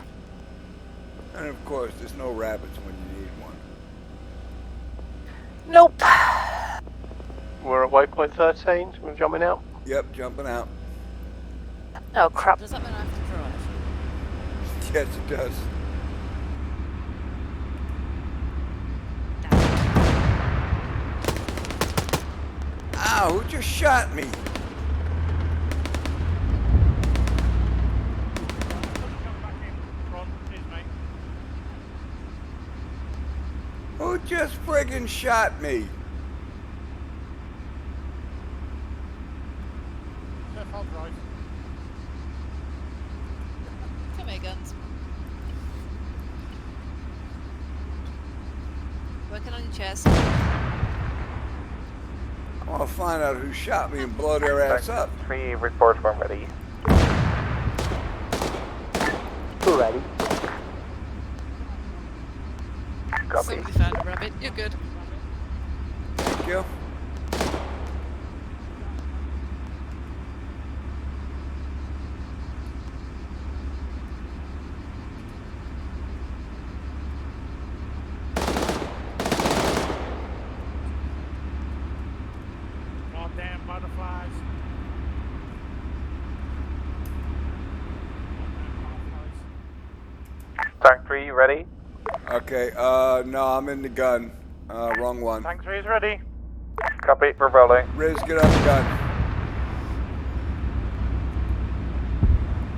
And of course, there's no rabbits when you need one. Nope. We're at waypoint 13. We're jumping out. Yep, jumping out. Oh crap. Does that mean I have to drive? Yes, it does. Ow, who just shot me? Who just friggin' shot me? Come here, guns. Working on your chest. I want to find out who shot me and blow their ass up. 3, report when ready. Two ready. Copy. Somebody found a rabbit. You're good. Thank you. Goddamn butterflies. Tank 3, ready? Okay, no, I'm in the gun. Wrong one. Tank 3 is ready. Copy, we're rolling. Riz, get on the gun.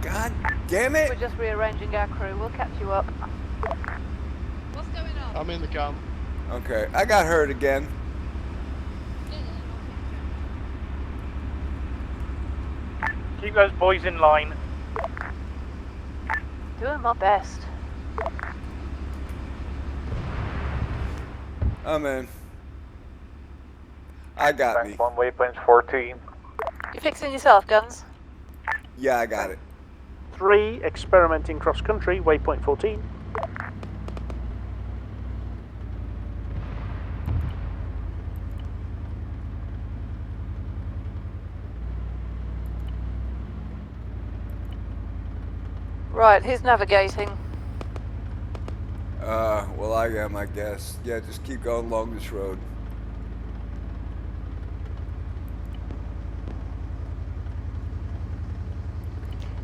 God damn We're it! just rearranging our crew. We'll catch you up. What's going on? I'm in the gun. Okay, I got hurt again. Keep those boys in line. Doing my best. I'm in. I got me. Tank 1, waypoint 14. You fixing yourself, Guns? Yeah, I got it. 3, experimenting cross country, waypoint 14. Right, who's navigating? Well, I am, I guess. Yeah, just keep going along this road.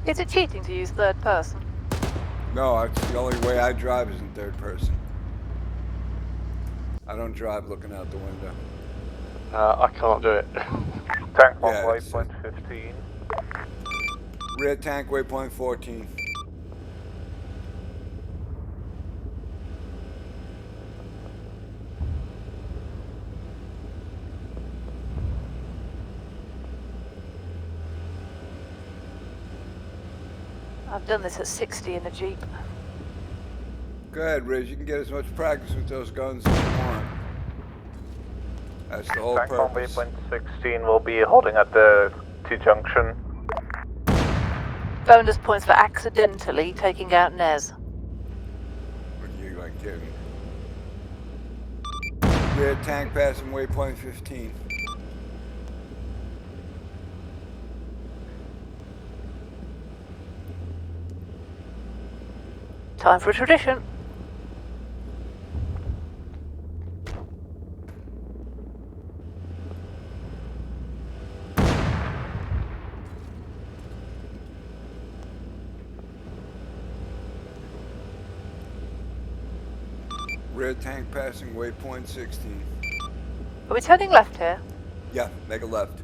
Is it cheating to use third person? No, it's the only way I drive is in third person. I don't drive looking out the window. I can't do it. Tank 1, Yeah, it's- waypoint 15. Rear tank, waypoint 14. I've done this at 60 in a Jeep. Go ahead, Riz. You can get as much practice with those guns as you want. That's the whole Tank 1, purpose. waypoint 16 will be holding at the T-junction. Bonus points for accidentally taking out Nez. What are you, like, kidding? Rear tank passing waypoint 15. Time for a tradition. Rear tank passing waypoint 16. Are we turning left here? Yeah, make a left.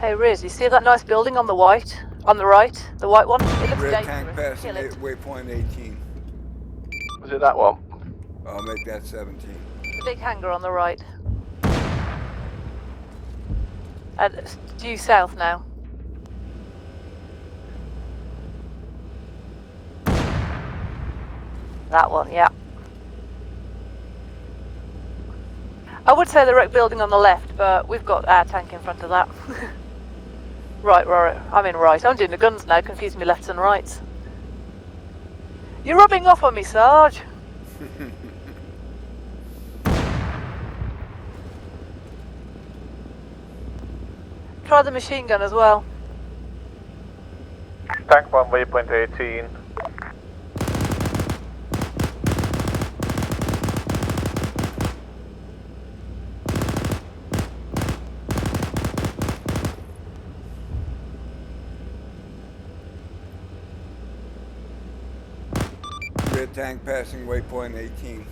Hey Riz, you see that nice building on the white? On the right? The white one? It looks Rear dangerous. tank passing Kill it. waypoint 18. Was it that one? I'll make that 17. The big hangar on the right. And due south now. That one, yeah. I would say the wreck building on the left, but we've got our tank in front of that. Right. I mean right. I'm doing the guns now, confusing me lefts and rights. You're rubbing off on me, Sarge. Try the machine gun as well. Tank 1, waypoint 18. Tank passing waypoint 18.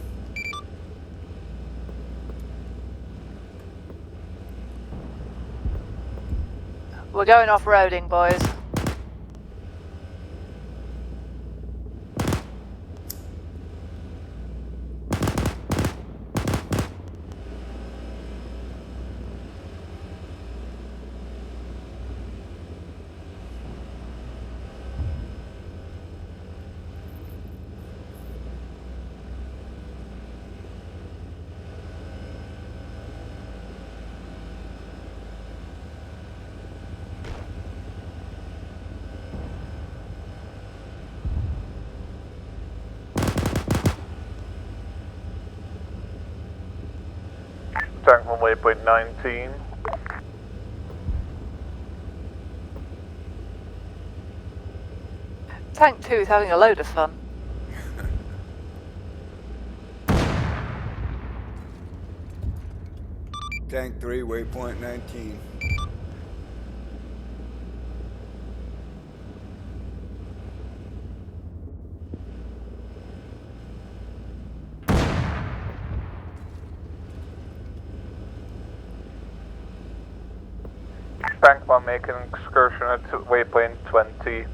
We're going off-roading, boys. Tank from waypoint 19. Tank 2 is having a load of fun. Tank 3, waypoint 19. Tank 1 making an excursion at waypoint 20.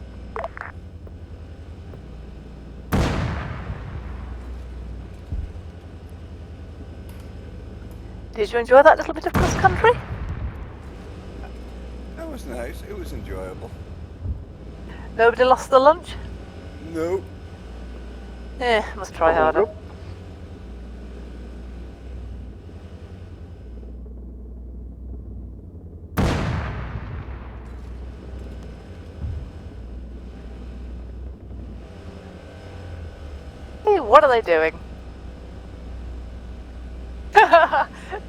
Did you enjoy that little bit of cross-country? That was nice. It was enjoyable. Nobody lost the lunch? Nope. Must try harder. Hey, what are they doing?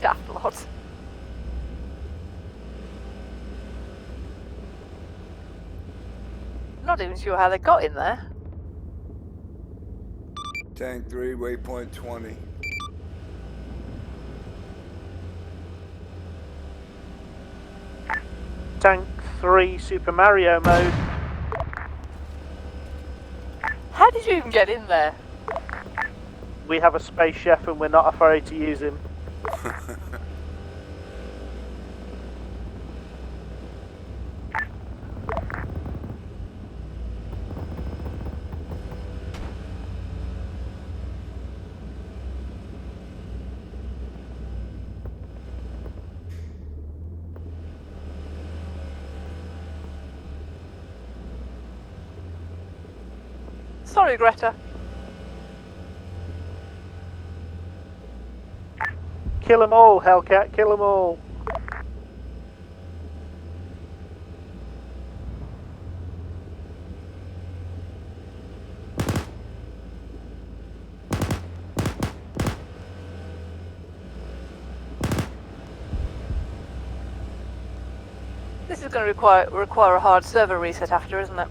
Daft lot. Not even sure how they got in there. Tank 3, waypoint 20. Tank 3, Super Mario mode. How did you even get in there? We have a space chef and we're not afraid to use him. Sorry, Greta. Kill them all, Hellcat, kill them all. This is going to require a hard server reset after, isn't it?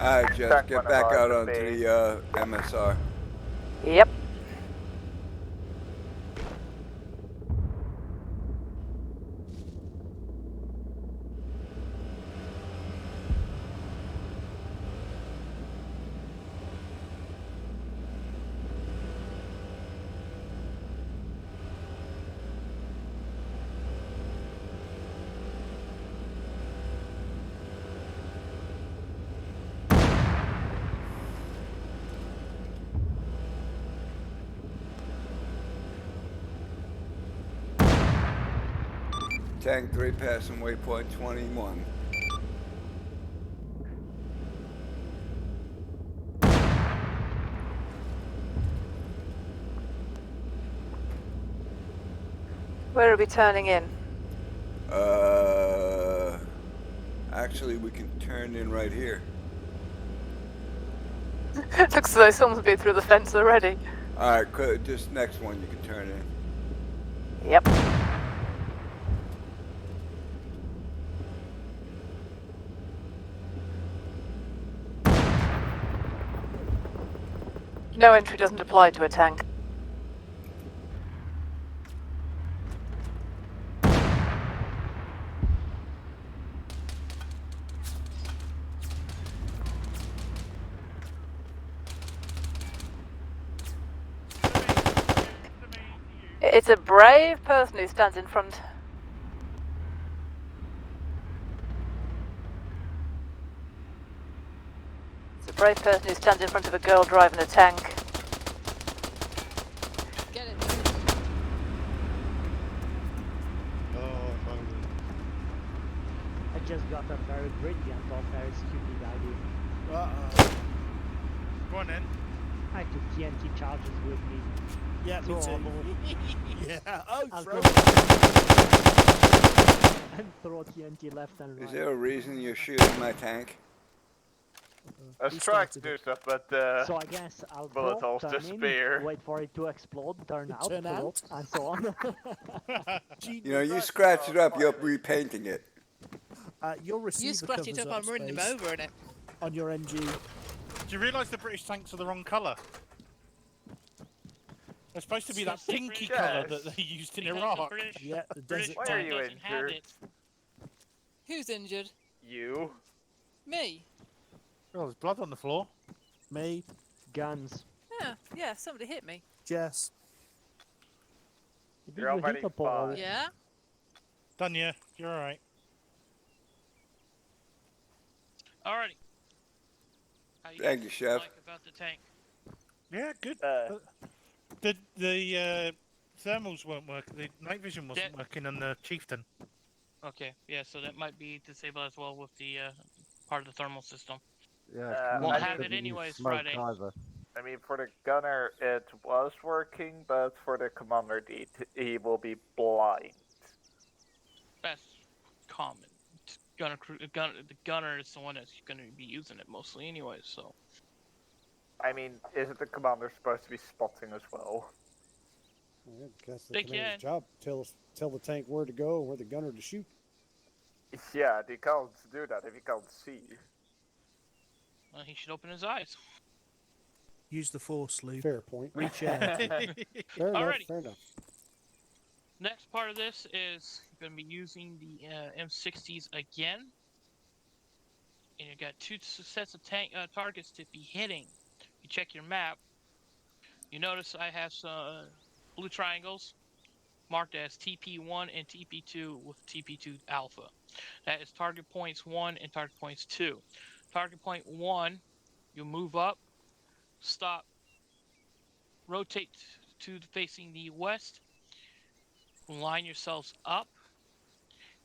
Alright, Jess, get back out onto the MSR. Yep. Tank 3 passing waypoint 21. Where are we turning in? Actually we can turn in right here. Looks as though someone's been through the fence already. Alright, this next one you can turn in. Yep. No entry doesn't apply to a tank. It's a brave person who stands in front. It's a brave person who stands in front of a girl driving a tank. Get it. I just got a very brilliant or very stupid idea. Go on then. I took TNT charges with me. Yeah, me Throw too. them all. Yeah. Oh, I'll throw and throw TNT left and right. Is there a reason you're shooting my tank? I was trying to do stuff, but So I guess I'll bullet throw, holes turn disappear. in, wait for it to explode, turn out, Turn throw, out. and so on. You know, you scratch it up, you're repainting it. Your receiver You scratch it covers up, I'm running him space over in it. on your MG. Do you realise the British tanks are the wrong colour? They're supposed to be that pinky colour that they used in Because the Iraq. British- Yeah, the British desert Why are tank you doesn't have injured? it. Who's injured? You. Me. Oh, there's blood on the floor. Me, Guns. Yeah, somebody hit me. Jess. Did You're you already hit a ball? fine. Yeah? Done, yeah. You're alright. Alrighty. How you Thank guys you, Chef. like about the tank? Yeah, good. The thermals weren't working. The night vision wasn't working on the Chieftain. Okay, yeah, so that might be disabled as well with the part of the thermal system. Yeah, Won't I have mean- it anyways smoke Friday. either. I mean, for the gunner, it was working, but for the commander, he will be blind. That's common. The gunner is the one that's going to be using it mostly anyways, so. I mean, isn't the commander supposed to be spotting as well? Yeah, that's the They commander's can. job. Tell the tank where to go and where the gunner to shoot. Yeah, they can't do that if he can't see. Well, he should open his eyes. Use the force, Luke. Fair point. Reach out. Fair enough. Alrighty. Fair enough. Next part of this is going to be using the M60s again. And you got two sets of tank targets to be hitting. You check your map. You notice I have some blue triangles marked as TP1 and TP2 with TP2 alpha. That is target points 1 and target points 2. Target point 1, you move up, stop, rotate to facing the west, line yourselves up,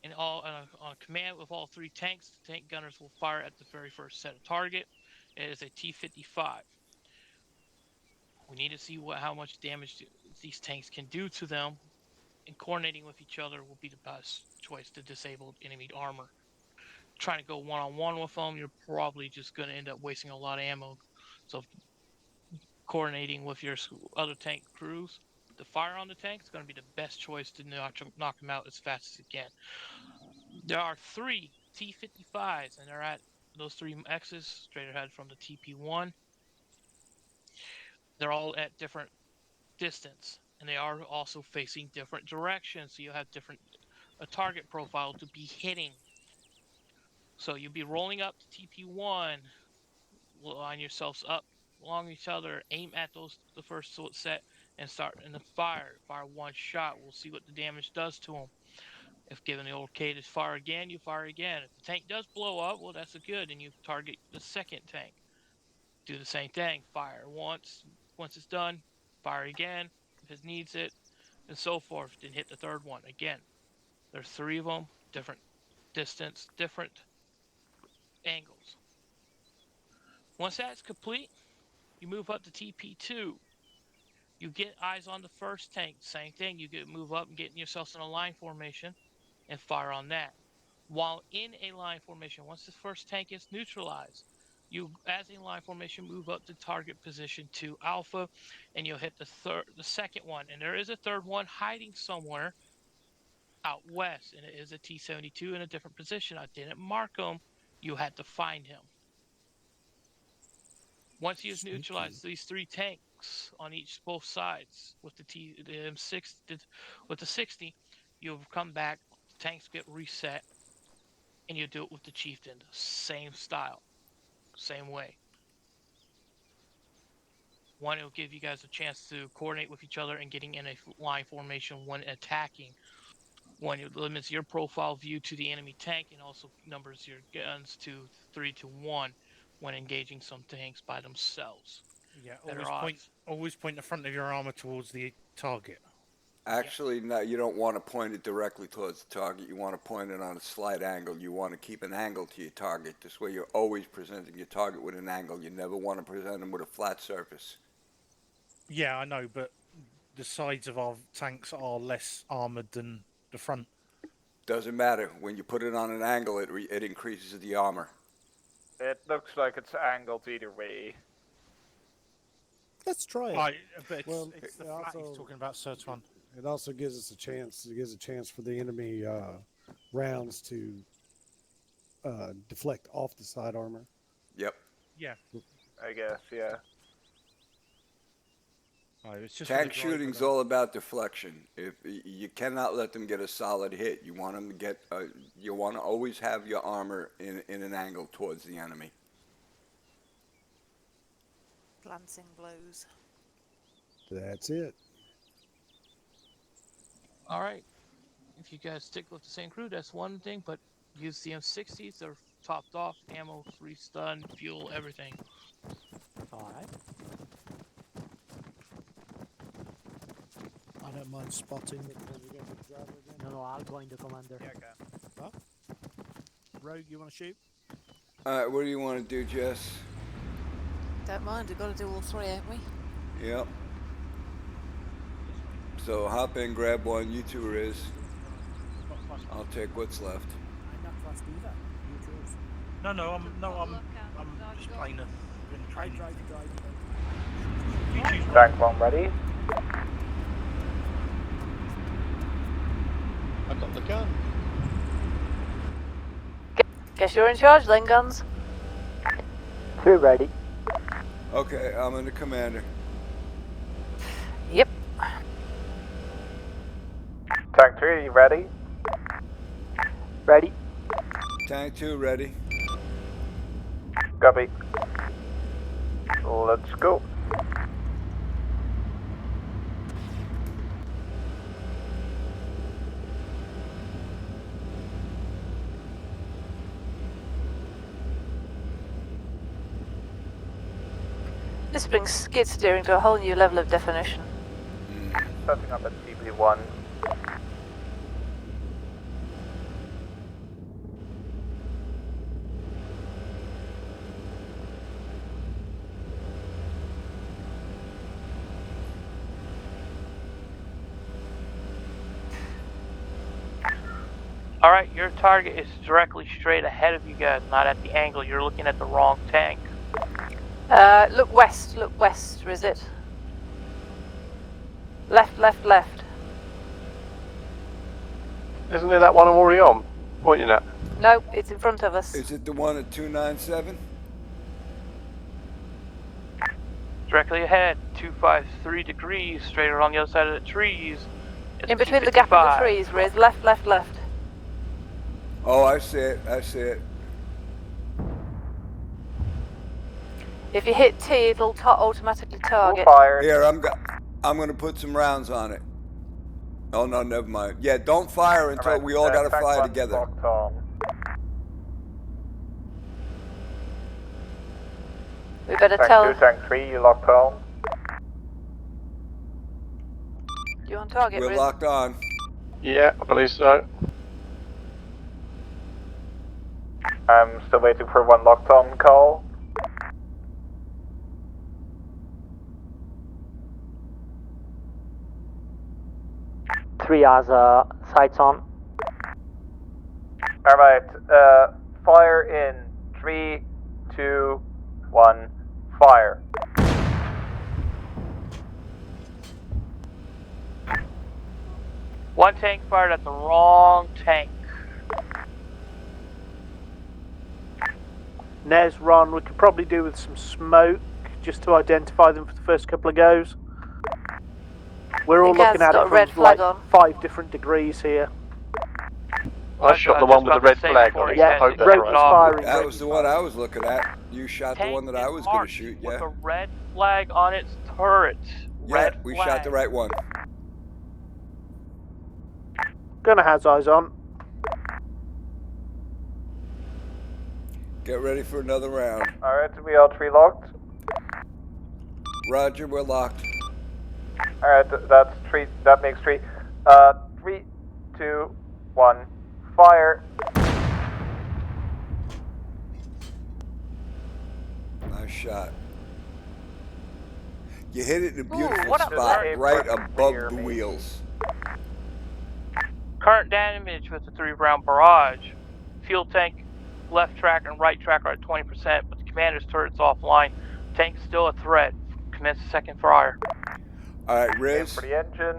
and all on command with all three tanks. The tank gunners will fire at the very first set of target. It is a T-55. We need to see how much damage these tanks can do to them, and coordinating with each other will be the best choice to disable enemy armor. Trying to go one-on-one with them, you're probably just going to end up wasting a lot of ammo. So coordinating with your other tank crews to fire on the tank is going to be the best choice to knock them out as fast as you can. There are 3 T-55s, and they're at those 3 X's straight ahead from the TP1. They're all at different distance, and they are also facing different directions, so you have different target profile to be hitting. So you'll be rolling up to TP1, line yourselves up along each other, aim at the first set, and start in the fire. Fire one shot. We'll see what the damage does to them. If given the okay to fire again, you fire again. If the tank does blow up, well, that's a good, and you target the second tank. Do the same thing. Fire once. Once it's done, fire again if it needs it, and so forth. Then hit the third one again. There's 3 of them, different distance, different angles. Once that's complete, you move up to TP2. You get eyes on the first tank. Same thing. You move up and get yourself in a line formation and fire on that. While in a line formation, once the first tank is neutralized, you, as a line formation, move up to target position 2 alpha, and you'll hit the second one. And there is a third one hiding somewhere out west, and it is a T-72 in a different position. I didn't mark him. You had to find him. Once you've neutralized these 3 tanks on both sides with the M6 with the 60, you'll come back. The tanks get reset, and you do it with the Chieftain. Same style, same way. One, it'll give you guys a chance to coordinate with each other and getting in a line formation when attacking. One, it limits your profile view to the enemy tank and also numbers your guns to 3 to 1 when engaging some tanks by themselves. Yeah, Better always point the front of your armor towards the target. Actually, no, you don't want to point it directly towards the target. You want to point it on a slight angle. You want to keep an angle to your target. This way you're always presenting your target with an angle. You never want to present them with a flat surface. Yeah, I know, but the sides of our tanks are less armored than the front. Doesn't matter. When you put it on an angle, it increases the armor. It looks like it's angled either way. Let's try it. But Well, it's the it flat he's also- talking about, Sertuan. It also gives us a chance. It gives a chance for the enemy rounds to deflect off the side armor. Yep. Yeah. I guess, yeah. It's just Tank shooting's all about deflection. If you cannot let them get a solid hit, you want them to get. You want to always have your armor in an angle towards the enemy. Glancing blows. That's it. All right. If you guys stick with the same crew, that's one thing. But use the M60s. They're topped off, ammo, free stun, fuel, everything. All right. I don't mind spotting. No, I'll go in the commander. Yeah, okay. Well, Rogue, you want to shoot? All right, what do you want to do, Jess? Don't mind, we've got to do all three, haven't we? Yep. So hop in, grab one. You two is. I'll take what's left. I'm not class either. You choose. No, I'm just playing a training. Drive. You choose one. Tank bomb ready. I got the gun. Guess you're in charge then, guns. 3 ready. Okay, I'm in the commander. Yep. Tank 3 ready. Ready. Tank 2 ready. Copy. Let's go. This brings skid steering to a whole new level of definition. Setting up at CB1. All right, your target is directly straight ahead of you guys, not at the angle. You're looking at the wrong tank. Look west, is it? Left. Isn't it that one I'm already on? Pointing at? No, it's in front of us. Is it the one at 297? Directly ahead, 253 degrees, straight along the other side of the trees. It's In between the gap of the 255. trees, Riz. Left. Oh, I see it. If you hit T, it'll automatically target. Fire. Here, I'm gonna put some rounds on it. Oh no, never mind. Yeah, don't fire until Alright, we all gotta tank fly one together. locked on. We better Tank tell. 2, Tank 3, you locked on. You on target, We're Riz? locked on. Yeah, I believe so. I'm still waiting for one locked on call. Three has sights on. Alright, fire in 3, 2, 1, fire. One tank fired at the wrong tank. Nez, Ron, we could probably do with some smoke just to identify them for the first couple of goes. We're all The guy's looking at got it a red from like flag on. 5 different degrees here. I shot the one with the red flag on it. Yeah, I hope that's Rogue right. was firing. That was the one I was looking at. You shot the Tank one that I is was going to marked shoot, with yeah. a red flag on its turret. Yeah, Red we flag. shot the right one. Gunner has eyes on. Get ready for another round. Alright, we all three locked? Roger, we're locked. Alright, that's three. That makes three. 3, 2, 1, fire. Nice shot. You hit it in a beautiful what a spot, very right perfect above clear, the maybe. wheels. Current damage with the 3-round barrage. Fuel tank, left track, and right track are at 20%, but the commander's turret's offline. Tank's still a threat. Commence second fire. All right, Aim Riz. for the engine.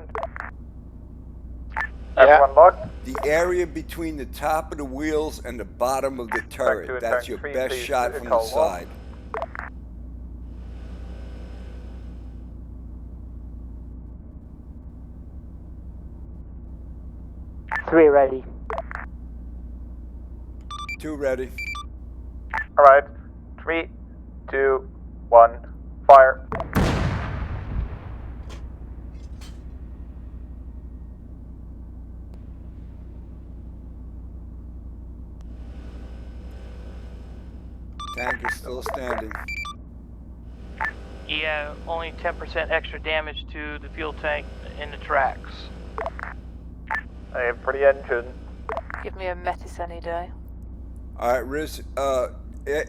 Yeah. Everyone locked? The area between the top of the wheels and the bottom of the turret, to that's attack your three, best please, shot from the call one. side. Three ready. 2 ready. Alright, 3, 2, 1, fire. Tank is still standing. Yeah, only 10% extra damage to the fuel tank in the tracks. Aim for the engine. Give me a Metis any day. All right, Riz,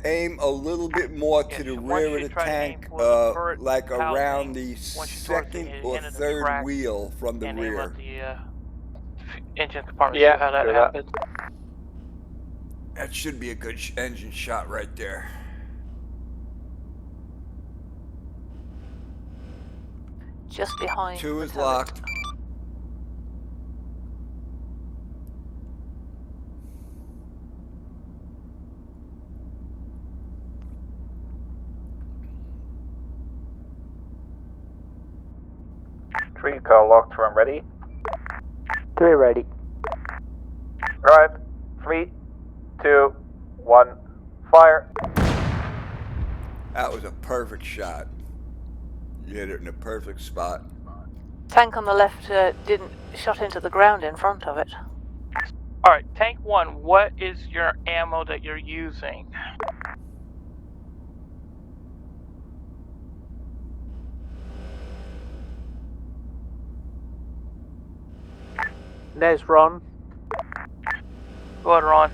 aim a little bit more to the once rear you of the try to aim tank, for the turret like housing, around the once you towards the second or end of the third track, wheel from the and aim rear. at the engine compartment. Yeah, See how that do that. happens. That should be a good engine shot right there. Just behind. 2 the is turret. locked. Three call locked when ready. 3 ready. Alright, 3, 2, 1, fire. That was a perfect shot. You hit it in a perfect spot. Tank on the left didn't shot into the ground in front of it. Alright, tank 1, what is your ammo that you're using? Nesron. Go ahead, Ron.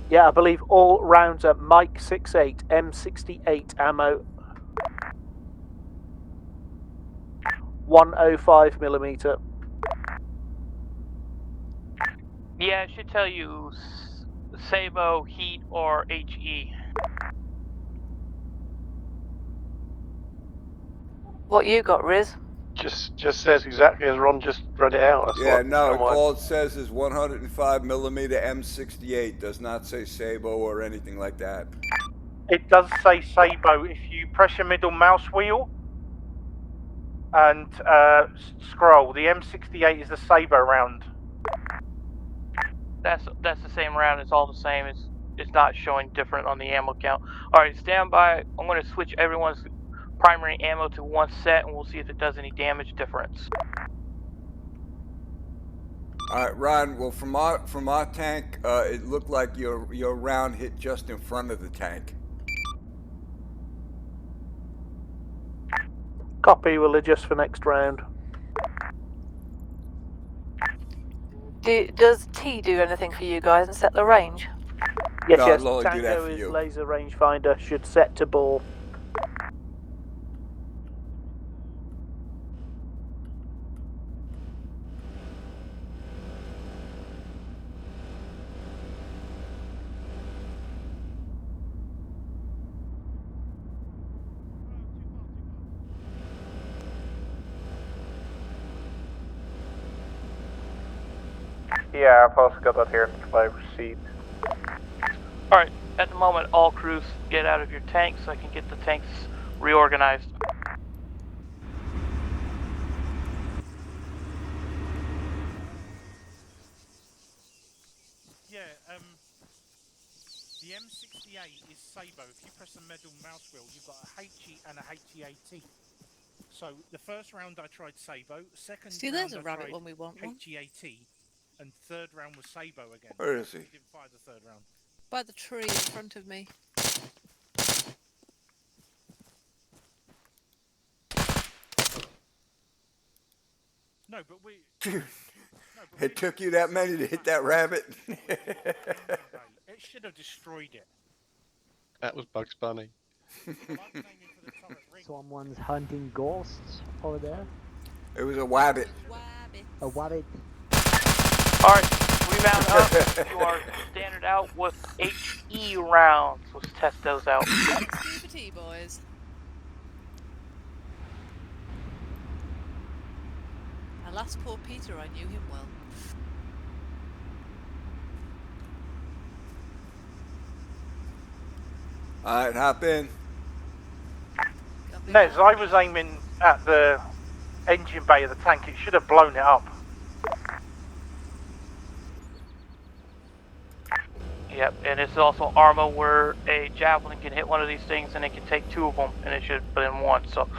Yeah, I believe all rounds are Mike 68 M68 ammo. 105mm. Yeah, it should tell you Sabo, Heat, or HE. What you got, Riz? Just says exactly as Ron just read it out. That's Yeah, what- no, don't mind. all it says is 105mm M68. Does not say Sabo or anything like that. It does say Sabo. If you press your middle mouse wheel and scroll, the M68 is the Sabo round. That's the same round. It's all the same. It's not showing different on the ammo count. All right, stand by. I'm going to switch everyone's primary ammo to one set, and we'll see if it does any damage difference. All right, Ron. Well, from our tank, it looked like your round hit just in front of the tank. Copy, we'll adjust for next round. Does T do anything for you guys and set the range? Yes, No, yes. it'll only do that Tango for is you. laser rangefinder, should set to ball. Yeah, I've also got that here in my receipt. All right, at the moment, all crews get out of your tanks so I can get the tanks reorganized. Yeah, The M68 is Sabo. If you press the middle mouse wheel, you've got a HE and a HEAT. So the first round I tried Sabo, second See, round there's a I rabbit tried when we want one. HEAT, and third round was Sabo again. Where is he? He didn't fire the third round. By the tree in front of me. No, but we. Dude, No, but it took you that many to hit that rabbit? It should have destroyed it. That was Bugs Bunny. Well, I'm aiming for the turret ring. Someone's hunting ghosts over there. It was a wabbit. Wabbit. A wabbit. Alright, we round up. You are standard out with HE rounds. Let's test those out. Tea for tea, boys. Alas, poor Peter, I knew him well. Alright, hop in. Nez, I was aiming at the engine bay of the tank. It should have blown it up. Yep, and it's also Arma where a javelin can hit one of these things and it can take two of them, and it should have been one. So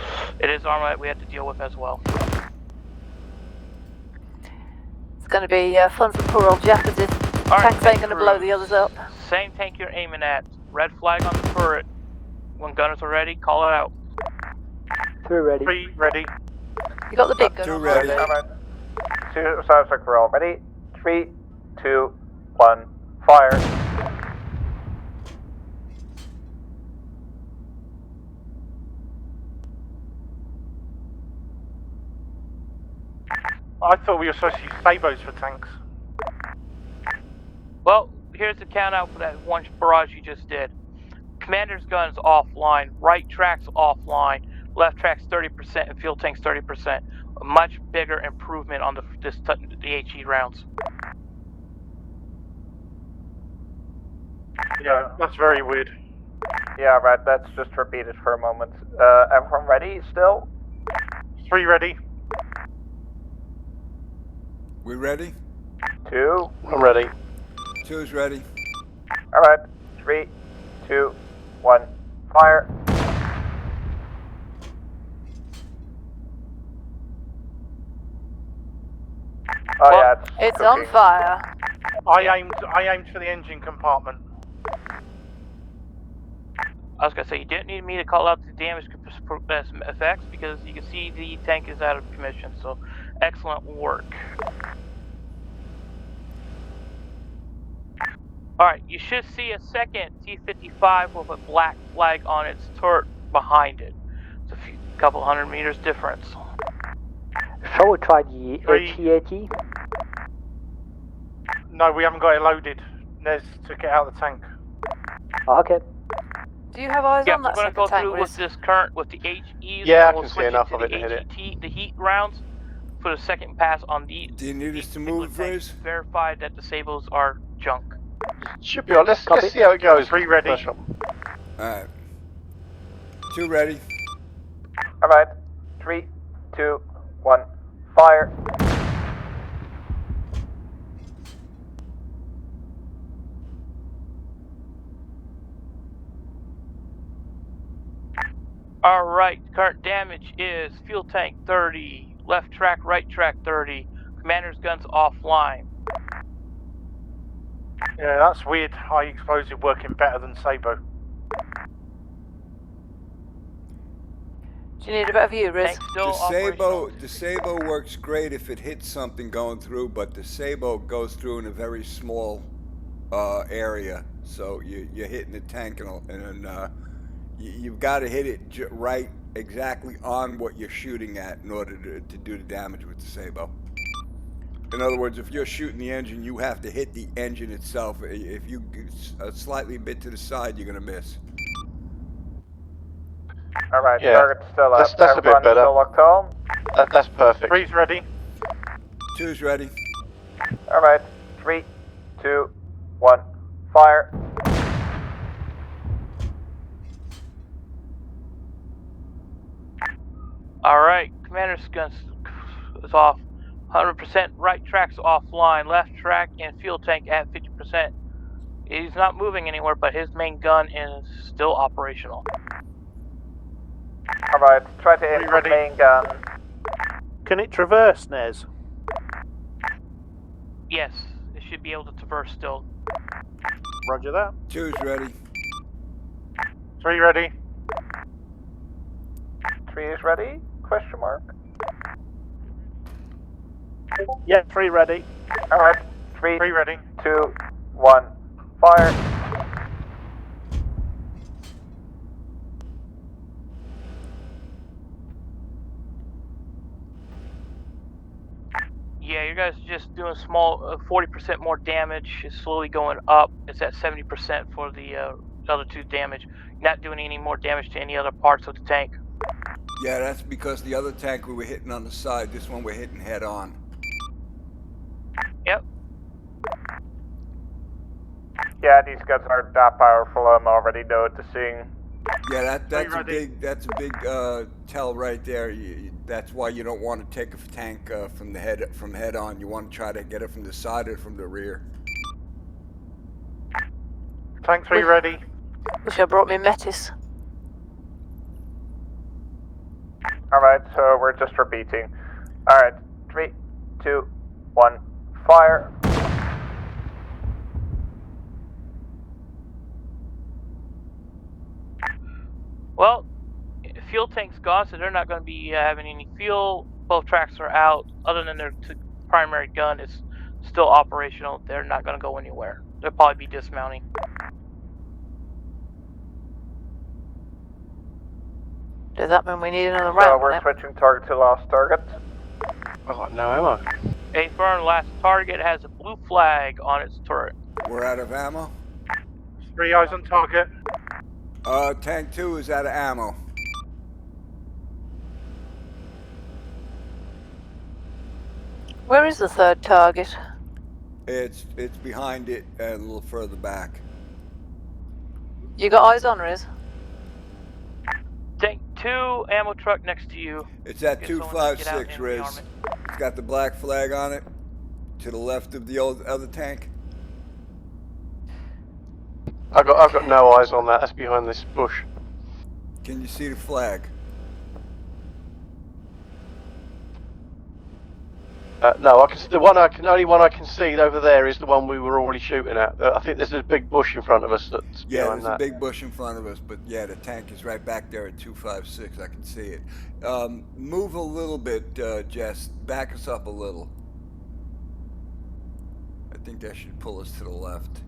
it is Arma that we have to deal with as well. It's going to be fun for poor old Jeff as if tanks ain't going to blow the others up. Same tank you're aiming at. Red flag on the turret. When gunners are ready, call it out. 3 ready. 3 ready. You got the big gun. 2 on ready. already. Alright. 2 sounds like we're all ready. 3, 2, 1, fire. I thought we were supposed to use Sabos for tanks. Well, here's the count out for that one barrage you just did. Commander's gun's offline, right track's offline, left track's 30%, and fuel tank's 30%. A much bigger improvement on the HE rounds. Yeah, that's very weird. Yeah, right, let's just repeat it for a moment. Everyone ready still? 3 ready. We ready? 2. I'm ready. 2's ready. Alright. 3, 2, 1, fire. Oh yeah, It's on cooking. fire. I aimed for the engine compartment. I was gonna say, you didn't need me to call out the damage effects because you can see the tank is out of commission, so excellent work. Alright, you should see a second T-55 with a black flag on its turret behind it. It's a couple hundred meters difference. Shall we try the 3. HEAT? No, we haven't got it loaded. Nez took it out of the tank. Okay. Do you have eyes Yeah, on we're that gonna second go tank, through with Riz? this current, with the HEs. Yeah, I we'll can see switch enough to of it to hit it. the heat rounds for the second pass on the. Do you need us to particular move, tank. Riz? Verify that the Sables are junk. Should be on. Let's see how it goes. 3 ready. First one. Alright. 2 ready. Alright. 3, 2, 1, fire. Alright, current damage is fuel tank 30, left track, right track 30, commander's guns offline. Yeah, that's weird. High explosive working better than Sabo. Do you need a better view, Riz? Tank still operational. The Sabo works great if it hits something going through, but the Sabo goes through in a very small area, so you're hitting the tank you've got to hit it right exactly on what you're shooting at in order to do the damage with the Sabo. In other words, if you're shooting the engine, you have to hit the engine itself. If you slightly a bit to the side, you're going to miss. Alright, Yeah, target's still up. that's a bit Everyone better. still locked on? That's perfect. 3's ready. 2's ready. Alright. 3, 2, 1, fire. Alright, commander's guns is off. 100%, right track's offline, left track and fuel tank at 50%. He's not moving anywhere, but his main gun is still operational. Alright, try to aim for main gun. Can it traverse, Nez? Yes, it should be able to traverse still. Roger that. 2's ready. 3 ready. 3 is ready? Question mark. Yeah, 3 ready. Alright, 3 ready. 2, 1, fire. Yeah, you guys are just doing small, 40% more damage. It's slowly going up. It's at 70% for the other 2 damage. Not doing any more damage to any other parts of the tank. Yeah, that's because the other tank we were hitting on the side, this one we're hitting head on. Yep. Yeah, these guns aren't that powerful, I'm already noticing. Yeah, that's a big tell right there. That's why you don't want to take a tank from head on. You want to try to get it from the side or from the rear. Tank 3 ready. Wish I brought me Metis. Alright, so we're just repeating. Alright, 3, 2, 1, fire. Well, fuel tank's gone, so they're not going to be having any fuel. Both tracks are out. Other than their primary gun is still operational. They're not going to go anywhere. They'll probably be dismounting. Does that mean we need another So round? we're switching target to last target. I've got no ammo. A-Burn last target has a blue flag on its turret. We're out of ammo. 3 eyes on target. Tank 2 is out of ammo. Where is the 3rd target? It's behind it and a little further back. You got eyes on, Riz? Tank 2, ammo truck next to you. It's at Get someone to get out 256, and Riz. rearm it. It's got the black flag on it. To the left of the other tank. I've got no eyes on that. That's behind this bush. Can you see the flag? No, I can. Only one I can see over there is the one we were already shooting at. I think there's a big bush in front of us. That's Yeah, behind there's that. a big bush in front of us, but yeah, the tank is right back there at 256. I can see it. Move a little bit, Jess. Back us up a little. I think that should pull us to the left.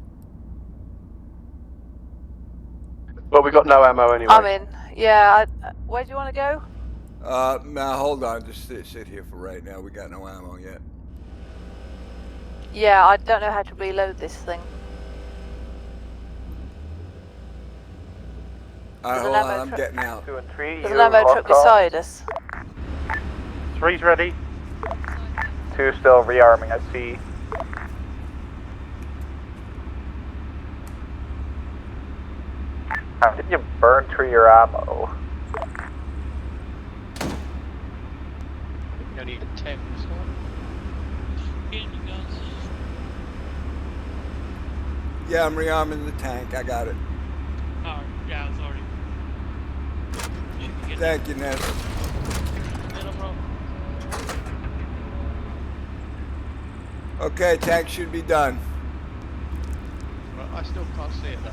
Well, we got no ammo anyway. I'm in. Yeah, where do you want to go? Now hold on. Just sit here for right now. We got no ammo yet. Yeah, I don't know how to reload this thing. Alright, hold on. I'm getting out. 2 and 3. There's an ammo truck beside us. 3's ready. 2 still rearming, I see. How did you burn through your ammo? You need a 10 Yeah, I'm rearming the tank. I got it. Oh, yeah, it's already. Thank you, Ness. Okay, tank should be done. Well, I still can't see it though.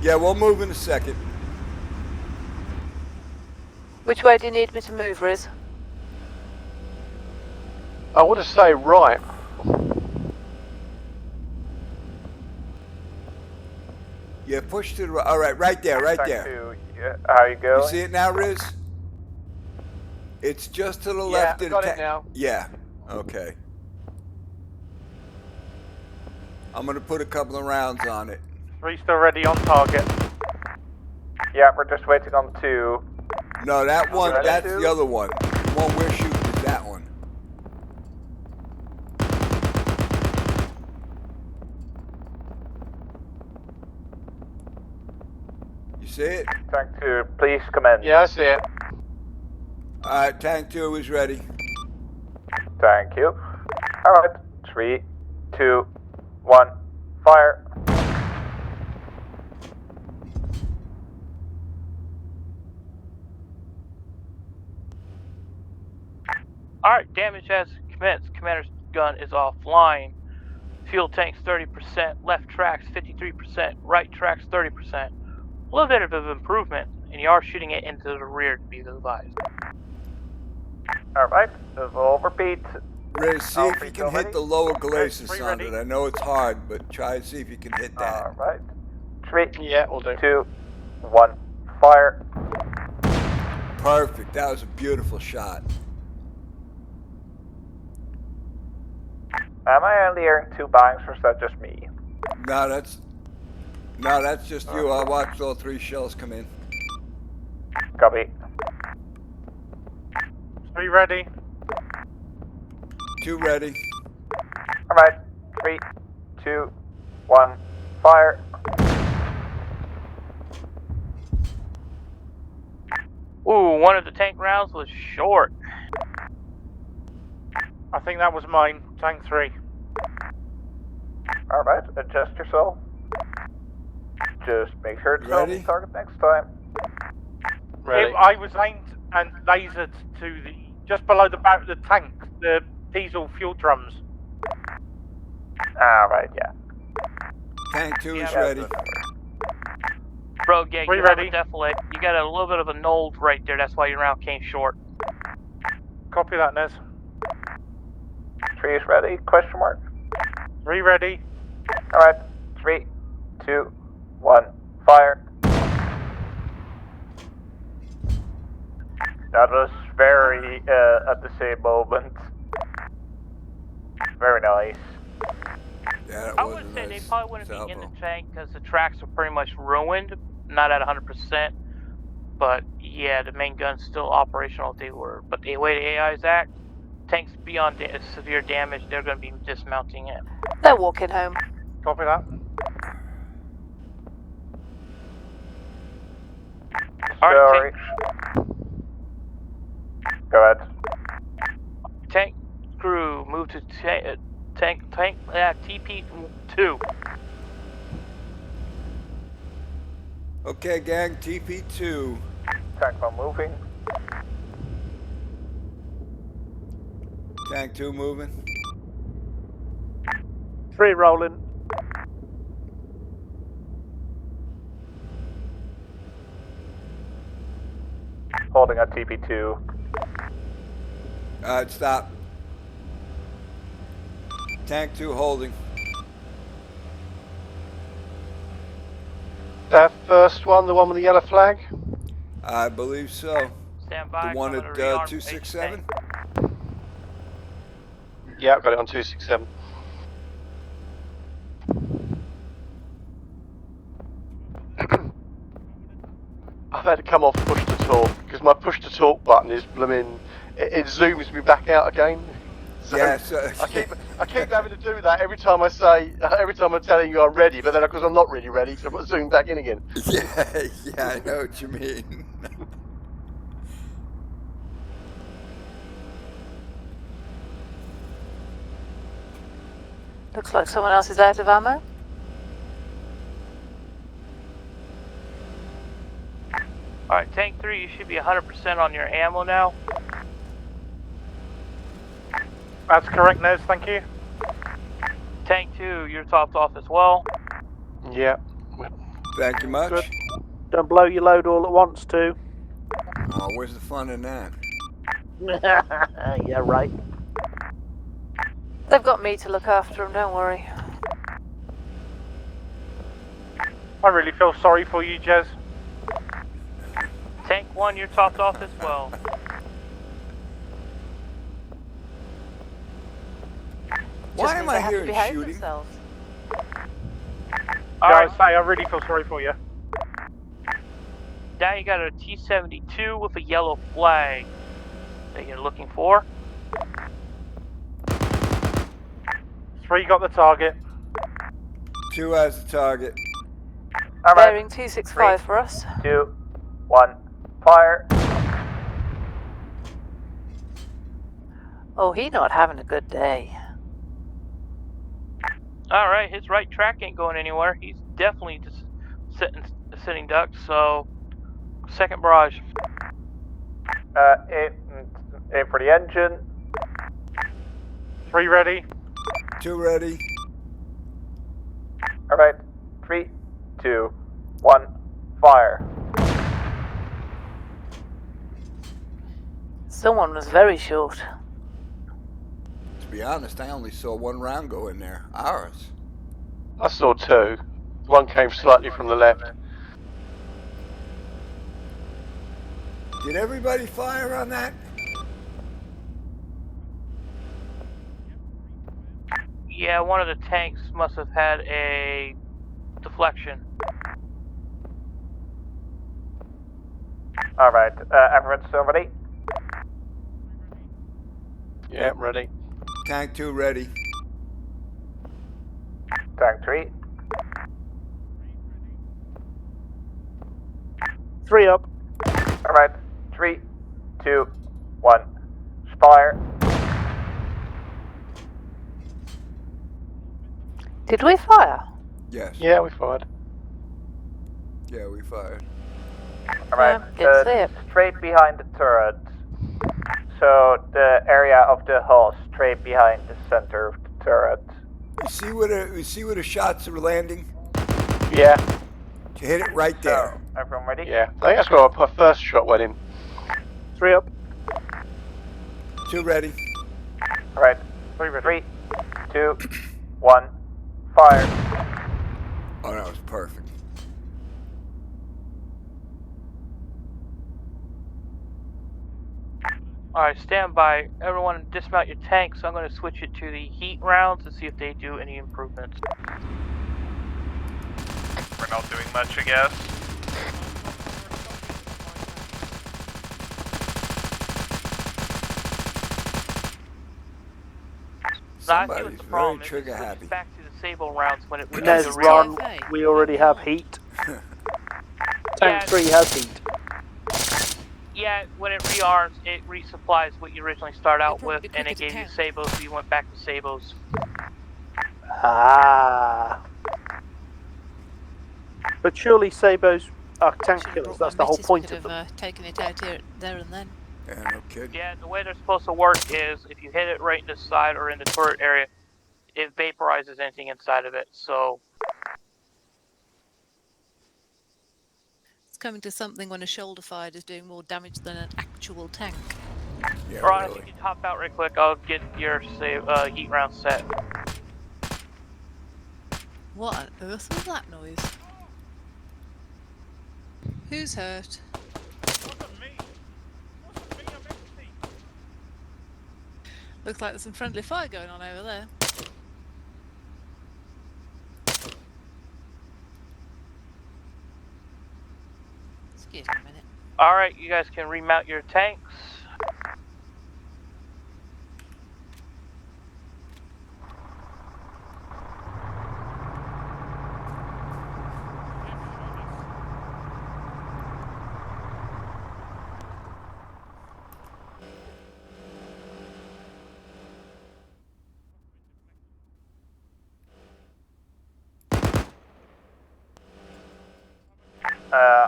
Yeah, we'll move in a second. Which way do you need me to move, Riz? I would have say right. Yeah, push to the right. All right, right there, right Tank there. 2, yeah, how you going? You see it now, Riz? It's just to the left of the got it tank. now. Yeah, okay. I'm gonna put a couple of rounds on it. 3 still ready on target. Yeah, we're just waiting on 2. No, that one, Ready that's to? the other one. The one we're shooting is that one. You see it? Tank 2, please commence. Yeah, I see it. Alright, tank 2 is ready. Thank you. Alright, 3, 2, 1, fire. Alright, damage has commenced. Commander's gun is offline. Fuel tanks 30%, left tracks 53%, right tracks 30%. A little bit of improvement, and you are shooting it into the rear to be advised. Alright, we'll repeat. Riz, see if you can hit the lower glacis Three on ready. it. I know it's hard, but try and see if you can hit that. Alright. 3, Yeah, we'll do. 2, 1, fire. Perfect. That was a beautiful shot. Am I only hearing 2 bangs, or is that just me? No, that's just you. I watched all 3 shells come in. Copy. 3 ready. 2 ready. Alright, 3, 2, 1, fire. Ooh, one of the tank rounds was short. I think that was mine. Tank 3. Alright, adjust yourself. Just make sure to Ready? target next time. Ready? I was aimed and lasered to the just below the back of the tank, the diesel fuel drums. Alright, yeah. Tank 2 is Yeah. ready. Bro, yeah, We you have ready? a defilade. You got a little bit of a knoll right there. That's why your round came short. Copy that, Nez. 3 is ready, question mark. 3 ready. Alright, 3, 2, 1, fire. That was very at the same moment. Very nice. Yeah, that I was would a say nice they probably wouldn't salvo. be in the tank because the tracks are pretty much ruined. Not at 100%. But yeah, the main gun's still operational if they were. But the way the AIs act, tanks beyond severe damage, they're going to be dismounting it. They're walking home. Copy that. Sorry. Go ahead. Tank crew, move to TP2. Okay, gang, TP2. Tank one moving. Tank 2 moving. 3 rolling. Holding at TP2. Alright, stop. Tank 2 holding. That first one, the one with the yellow flag? I believe so. Stand by. The one I'm at gonna rearm 267? Yeah, I've got it on 267. I've had to come off push to talk because my push to talk button is blooming. It zooms me back out again. So Yeah, so I keep having to do that every time I'm telling you I'm ready, but then of course I'm not really ready, so I've got to zoom back in again. yeah, I know what you mean. Looks like someone else is out of ammo. Alright, tank 3, you should be 100% on your ammo now. That's correct, Nez. Thank you. Tank 2, you're topped off as well. Yeah. Thank you much. Good. Don't blow your load all at once, too. Oh, where's the fun in that? Yeah, right. They've got me to look after them, don't worry. I really feel sorry for you, Jez. Tank 1, you're topped off as well. Why am I hearing shooting? Themselves. Yeah, I really feel sorry for you. Now you got a T-72 with a yellow flag that you're looking for. 3 got the target. 2 has the target. Alright, Bearing 265 for us. 2, 1, fire. Oh, he not having a good day. All right, his right track ain't going anywhere. He's definitely just sitting duck. So, second barrage. Aim for the engine. 3 ready. 2 ready. All right. 3, 2, 1, fire. Someone was very short. To be honest, I only saw 1 round go in there. Ours. I saw 2. One came slightly from the left. Did everybody fire on that? Yeah, one of the tanks must have had a deflection. All right. Everyone's still ready? Yeah, ready. Tank 2 ready. Tank 3. 3 up. All right. 3, 2, 1, fire. Did we fire? Yes. Yeah, we fired. Yeah, we fired. All right. Didn't see it. Straight behind the turret. So the area of the hull, straight behind the center of the turret. You see where the shots are landing? Yeah. You hit it right there. So, everyone ready? Yeah. I think that's where our first shot went in. 3 up. 2 ready. All right. 3, 2, 1, fire. Oh, that was perfect. Alright, stand by. Everyone dismount your tanks. I'm going to switch it to the heat rounds to see if they do any improvements. We're not doing much, I guess. Somebody's very trigger happy. Back to the Sable rounds when it was Nez, Ron, we already have heat. Tank 3 has heat. Yeah, when it rearms, it resupplies what you originally start out with, and it gave you Sabos, so you went back to Sabos. Ah. But surely Sabos are tank killers, that's the whole point of them. Taken it out there and then. Yeah, no kidding. Yeah, the way they're supposed to work is if you hit it right in the side or in the turret area, it vaporizes anything inside of it, so... It's coming to something when a shoulder fire is doing more damage than an actual tank. Yeah, Ron, really. if you can hop out right quick, I'll get your heat round set. What on earth was that noise? Who's hurt? Looks like there's some friendly fire going on over there. Excuse me a minute. Alright, you guys can remount your tanks.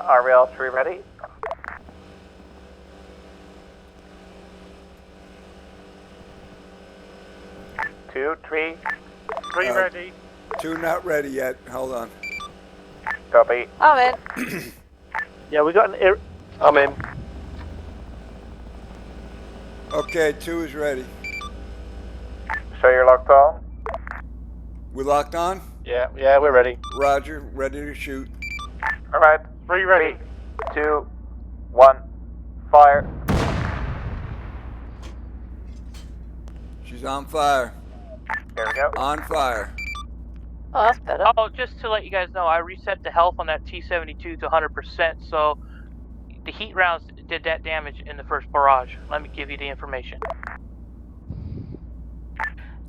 Are we all 3 ready? Two, 3. 3 ready. 2 not ready yet. Hold on. Copy. I'm in. Yeah, we got an... I'm in. Okay, 2 is ready. So you're locked on? We locked on? Yeah, we're ready. Roger, ready to shoot. All right. 3 ready. 3, 2, 1, fire. She's on fire. Here we go. On fire. Oh, that's better. Oh, just to let you guys know, I reset the health on that T-72 to 100%, so the heat rounds did that damage in the first barrage. Let me give you the information.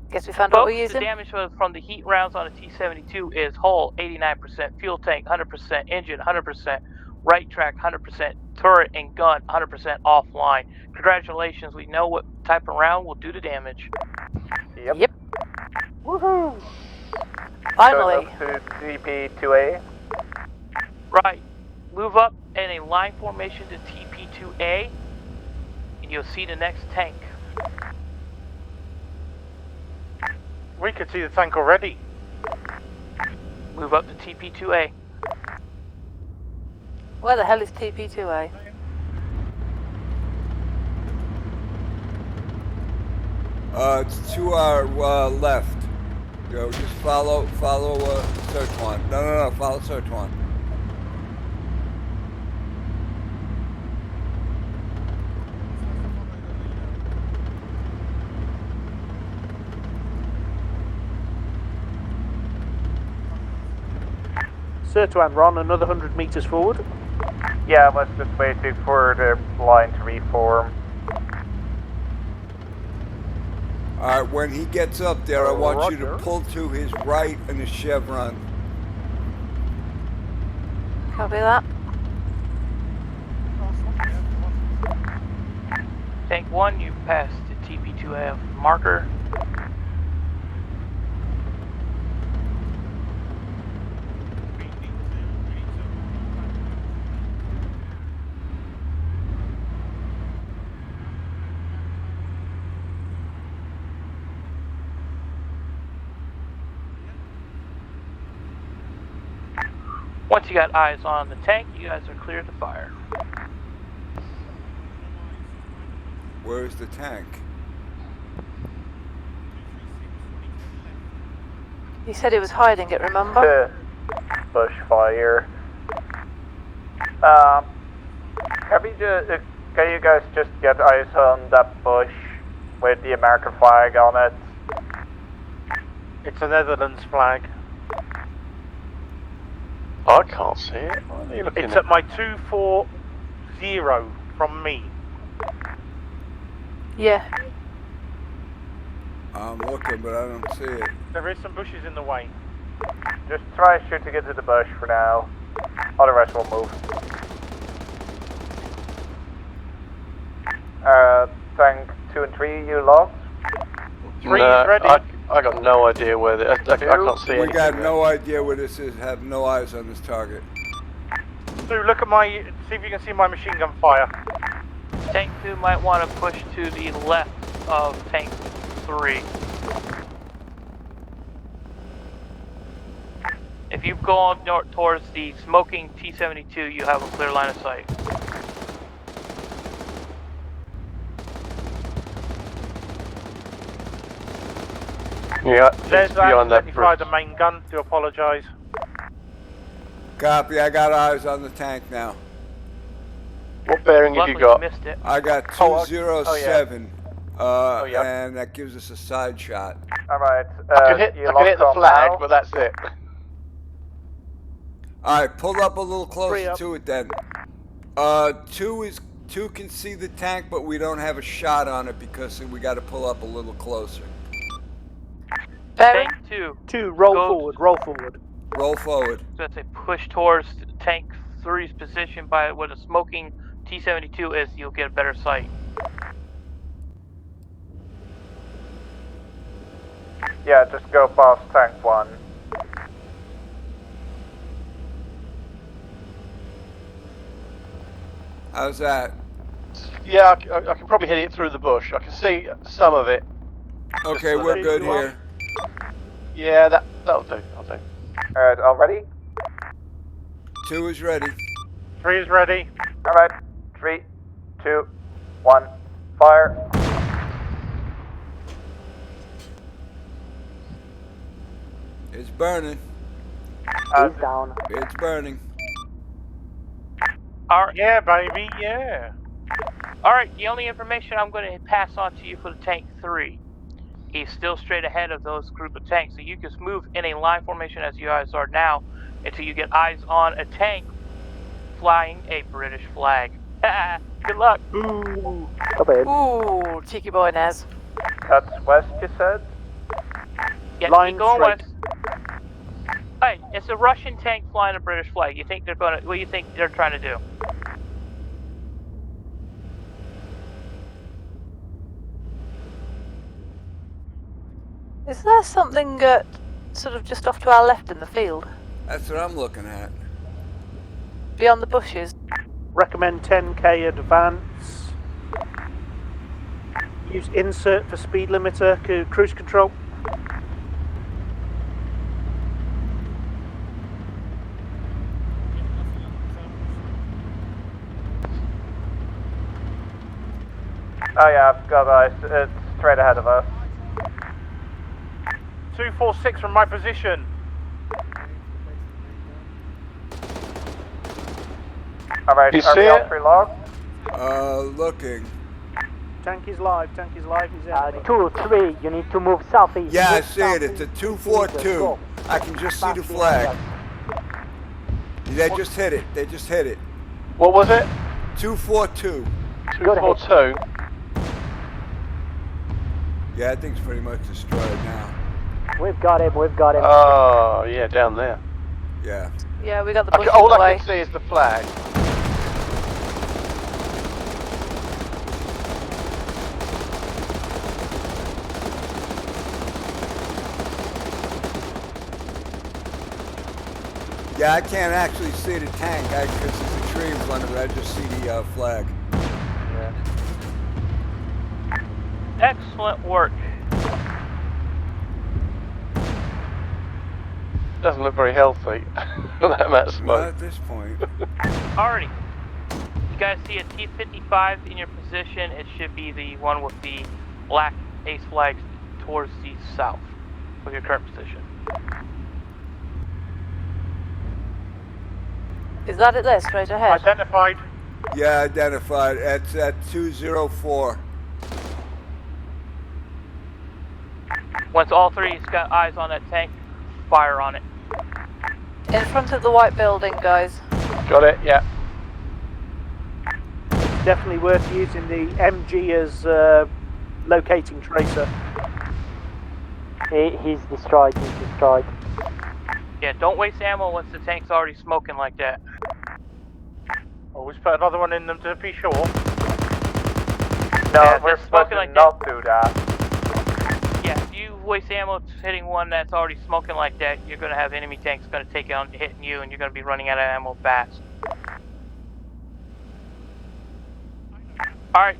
Guess we found out what we're The using. damage from the heat rounds on a T-72 is hull 89%, fuel tank 100%, engine 100%, right track 100%, turret and gun 100% offline. Congratulations, we know what type of round will do the damage. Yep. Woohoo! Finally. Going up to TP2A. Right. Move up in a line formation to TP2A, and you'll see the next tank. We could see the tank already. Move up to TP2A. Where the hell is TP2A? It's to our left. Go, just follow Sertuan. No, follow Sertuan. Sertuan, Ron, another 100 metres forward. Yeah, let's just wait for the line to reform. Alright, when he gets up there, I want you to pull to his right in the chevron. Copy that. Tank 1, you passed the TP2A marker. Once you got eyes on the tank, you guys are clear to fire. Where's the tank? You said he was hiding it, remember? Bushfire. Can you guys just get eyes on that bush with the American flag on it? It's a Netherlands flag. I can't see it. What are you looking It's at? at my 240 from me. Yeah. I'm looking, but I don't see it. There is some bushes in the way. Just try shooting into the bush for now. All the rest will move. Tank 2 and 3, you lost? 3 is ready. I got no idea where I can't see We anything. got no idea where this is, have no eyes on this target. So look at my, see if you can see my machine gun fire. Tank 2 might want to push to the left of Tank 3. If you go on towards the smoking T-72, you have a clear line of sight. Yeah, There's it's beyond that that. Fire bridge. the main gun. Do apologise. Copy, I got eyes on the tank now. What bearing have you Luckily got? missed it. I got 207, yeah. and that gives us a side shot. Alright, I can hit the flag, now. but that's it. Alright, pull up a little closer up. to it then. 2 can see the tank, but we don't have a shot on it because we got to pull up a little closer. Tank 2. 2, roll Go- forward, roll forward. Roll forward. So let's say push towards Tank 3's position by where the smoking T-72 is, you'll get a better sight. Yeah, just go past tank 1. How's that? Yeah, I can probably hit it through the bush. I can see some of it. Okay, we're good here. Yeah, that'll do. I'll do. Alright, all ready? 2 is ready. 3 is ready. Alright, 3, 2, 1, fire. It's burning. He's down. It's burning. Alright, Yeah, baby, yeah. alright, the only information I'm going to pass on to you for the Tank 3. He's still straight ahead of those group of tanks, so you just move in a line formation as you guys are now until you get eyes on a tank flying a British flag. Good luck. Ooh. Okay. Ooh, cheeky boy, Naz. That's west, you said? Yeah, Line keep going straight. west. Hey, it's a Russian tank flying a British flag. You think they're gonna? What do you think they're trying to do? Is there something at sort of just off to our left in the field, That's what I'm looking at. beyond the bushes. Recommend 10k advance. Use insert for speed limiter, cruise control. Oh yeah, I've got eyes. It's straight ahead of us. 246 from my position. Alright, You are see we it? all three logged? Looking. Tank is live, tank is live, he's in. 2, 3, you need to move southeast. Yeah, I Move see it. It's a southeast. 242. Go. I can just see Back the behind flag. us. They just hit it. They just hit it. What was it? 242. 242. Yeah, that thing's pretty much destroyed now. We've got him, we've got him. Oh, yeah, down there. Yeah. Yeah, we got the bushes All I away. can see is the flag. Yeah, I can't actually see the tank because there's a tree in front of it. I just see the flag. Excellent work. Doesn't look very healthy. That amount of Not smoke. at this point. Alrighty. You guys see a T-55 in your position. It should be the one with the black ace flags towards the south of your current position. Is that it there, straight ahead? Identified. Yeah, identified. It's at 204. Once all three's got eyes on that tank, fire on it. In front of the white building, guys. Got it, yeah. Definitely worth using the MG as locating tracer. He's destroyed, he's destroyed. Yeah, don't waste ammo once the tank's already smoking like that. Always put another one in them to be sure. No, Yeah, we're it's supposed smoking to like not do that. Yeah, if you waste ammo hitting one that's already smoking like that, you're going to have enemy tanks going to take out hitting you, and you're going to be running out of ammo fast. Alright,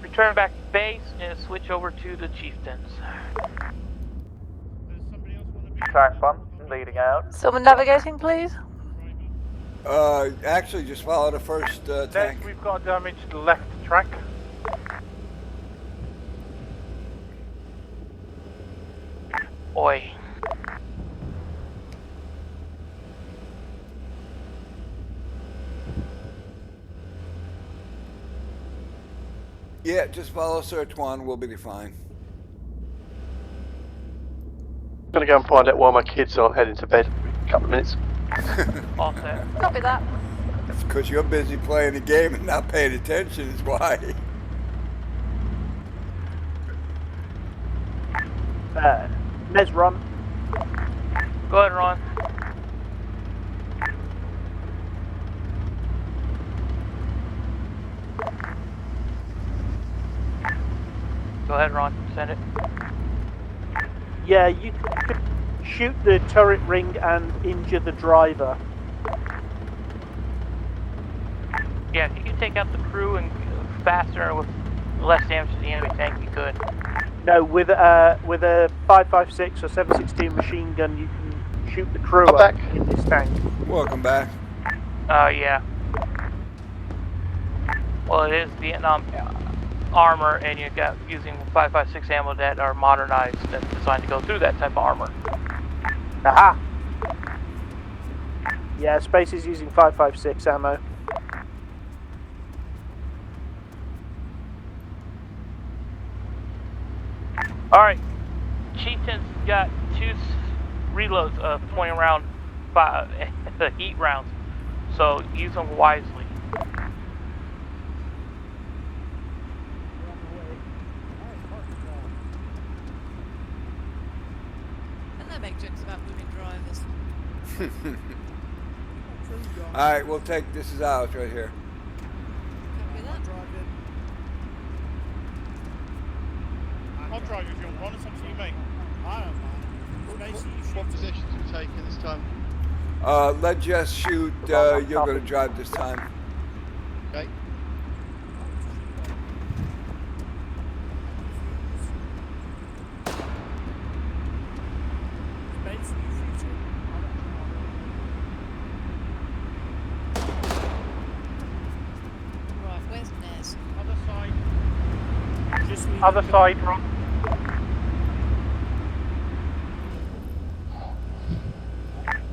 return back to base and switch over to the chieftains. Tank one, leading out. Someone navigating, please? Actually, just follow the first tank. Next, we've got a damaged left track. Oi. Yeah, just follow Search 1. We'll be fine. I'm gonna go and find out why my kids aren't heading to bed in a couple of minutes. All set. Copy that. That's because you're busy playing the game and not paying attention is why. Nez run. Go ahead, Ron. Go ahead, Ron. Send it. Yeah, you could shoot the turret ring and injure the driver. Yeah, if you can take out the crew and faster with less damage to the enemy tank, you could. No, with a 5.56 or 7.62 machine gun, you can shoot the crew I'm up back. in this tank. Welcome back. Yeah. Well, it is Vietnam armor, and you got using 5.56 ammo that are modernized, that's designed to go through that type of armor. Aha! Yeah, Space is using 5.56 ammo. Alright, Chieftain's got two reloads of 20 round heat rounds, so use them wisely. And they make jokes about moving drivers. Alright, we'll take, this is ours right here. Copy that. I'll drive if you want. It's up to you, mate. I don't mind. what positions are we taking this time? Let Jess shoot. You're going to drive this time. Okay. Right, where's Nez? Other side. Other side, Ron.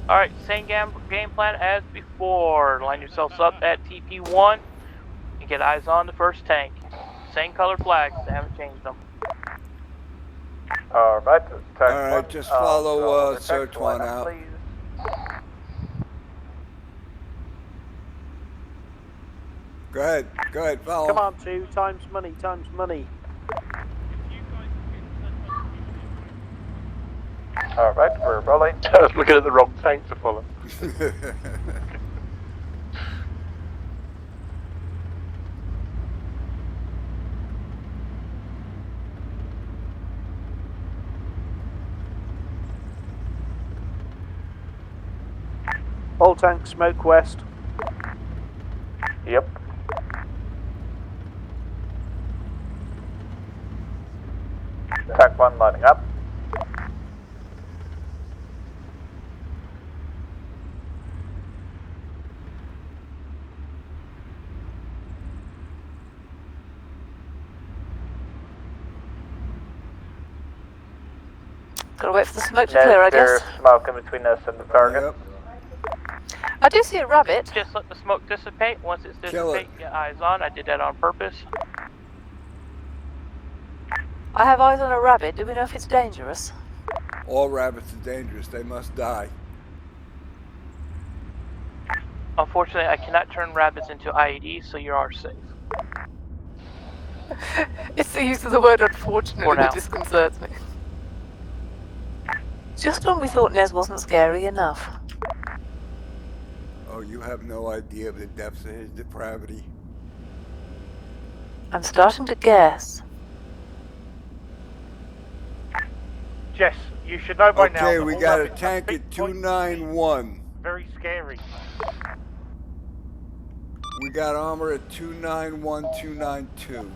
Alright, same game plan as before. Line yourselves up at TP1 and get eyes on the first tank. Same color flags, they haven't changed them. Alright, Alright, just follow Search One out. Go ahead, follow. Come on, 2 times money. Alright, we're rolling. I was looking at the wrong tank to follow. All tank smoke west. Yep. Tank 1 lining up. Gotta wait for the smoke to clear, I guess. There's smoke in between us and the target. Yep. I do see a rabbit. Just let the smoke dissipate. Once it's Kill it. dissipate, get eyes on. I did that on purpose. I have eyes on a rabbit. Do we know if it's dangerous? All rabbits are dangerous. They must die. Unfortunately, I cannot turn rabbits into IEDs, so you are safe. It's the use of the word unfortunately For now. that disconcerts me. Just when we thought Nez wasn't scary enough. Oh, you have no idea of the depths of his depravity. I'm starting to guess. Jess, you should know by now. Okay, that we all got a rabbits tank have at big points. 291. Very scary. We got armor at 291, 292.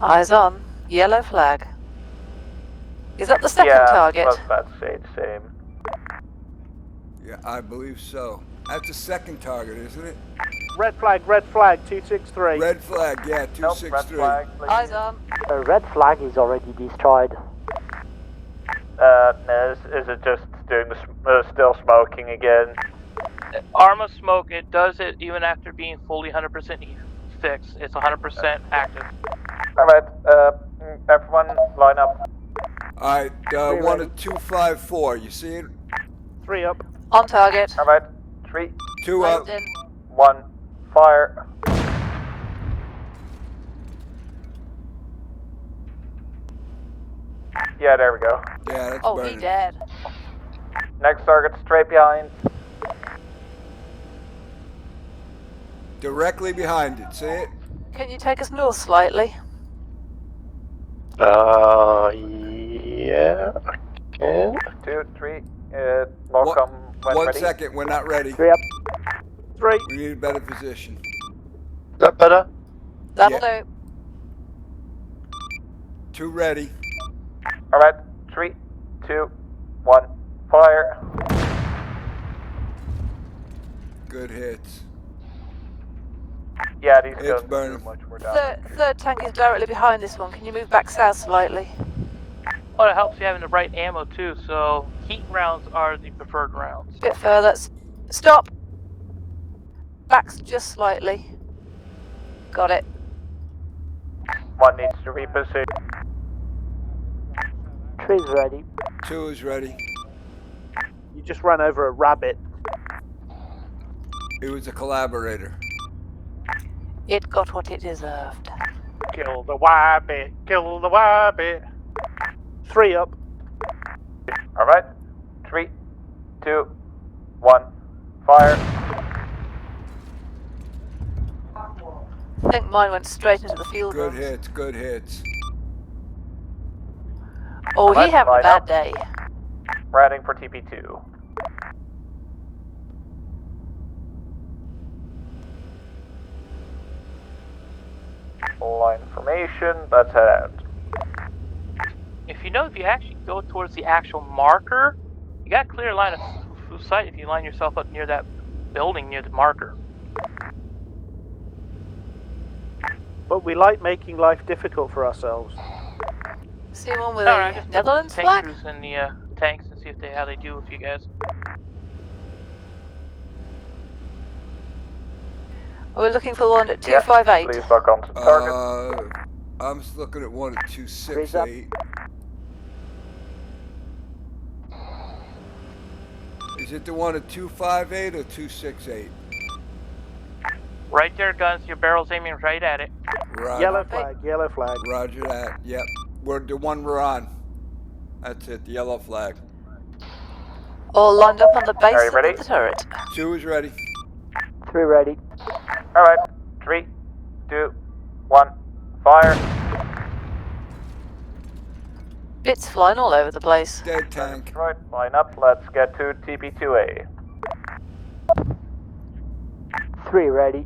Eyes on. Yellow flag. Is that the second target? I was about to say the same. Yeah, I believe so. That's the second target, isn't it? Red flag, 263. Red flag, yeah, Nope, 263. red flag, please. Eyes on. The red flag is already destroyed. Nez, is it just doing the still smoking again? Arma smoke, it does it even after being fully 100% fixed. It's 100% active. Alright, everyone line up. Alright, 1 at 254, you see it? 3 up. On target. Alright, 3, 2 up. Closed in. 1, fire. Yeah, there we go. Yeah, that's Oh, burning. he dead. Next target straight behind. Directly behind it, see it? Can you take us north slightly? Yeah, I can. 2, 3, welcome when 1 ready. second, we're not ready. 3 up. 3. We need a better position. Is that better? That'll Yeah. do. 2 ready. Alright, 3, 2, 1, fire. Good hits. Yeah, these It's guns do burning. much more damage. Third tank is directly behind this one. Can you move back south slightly? Oh, it helps you having the right ammo too, so heat rounds are the preferred rounds. Bit further. Stop. Back just slightly. Got it. 1 needs to reposition. 3 is ready. 2 is ready. You just ran over a rabbit. It was a collaborator. It got what it deserved. Kill the wabbit. Kill the wabbit. 3 up. Alright, 3, 2, 1, fire. I think mine went straight into the field Good room. hits, good hits. Oh, he Let's having a line bad up. day. Ready for TP2. Line formation, let's head out. If you actually go towards the actual marker, you got a clear line of sight if you line yourself up near that building near the marker. But we like making life difficult for ourselves. See one with Alright, a just Netherlands tank flag? crews in the tanks and see how they do with you guys. We're looking for one at 258. Please lock onto target. I'm just looking at one at 268. Is it the one at 258 or 268? Right there, guns. Your barrel's aiming right at it. Roger. Yellow flag, yellow flag. Roger that. Yep. We're the one we're on. That's it. The yellow flag. All lined up on the base Are you of ready? the turret. 2 is ready. 3 ready. Alright, 3, 2, 1, fire. Bits flying all over the place. Dead tank. Right, line up, let's get to TP2A. 3 ready.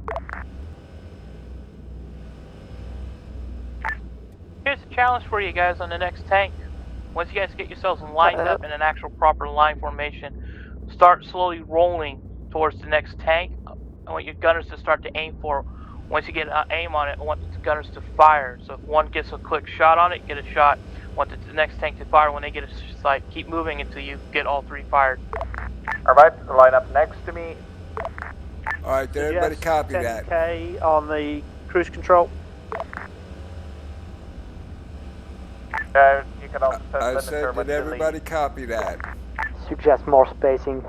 Here's a challenge for you guys on the next tank. Once you guys get yourselves lined up in an actual proper line formation, start slowly rolling towards the next tank. I want your gunners to start to aim for. Once you get an aim on it, I want the gunners to fire. So if one gets a quick shot on it, get a shot. I want the next tank to fire when they get a sight. Keep moving until you get all 3 fired. Alright, line up next to me. Alright, did everybody copy that? 10K on the cruise control. You can also set I limiter said, with did everybody copy that? Suggest more spacing.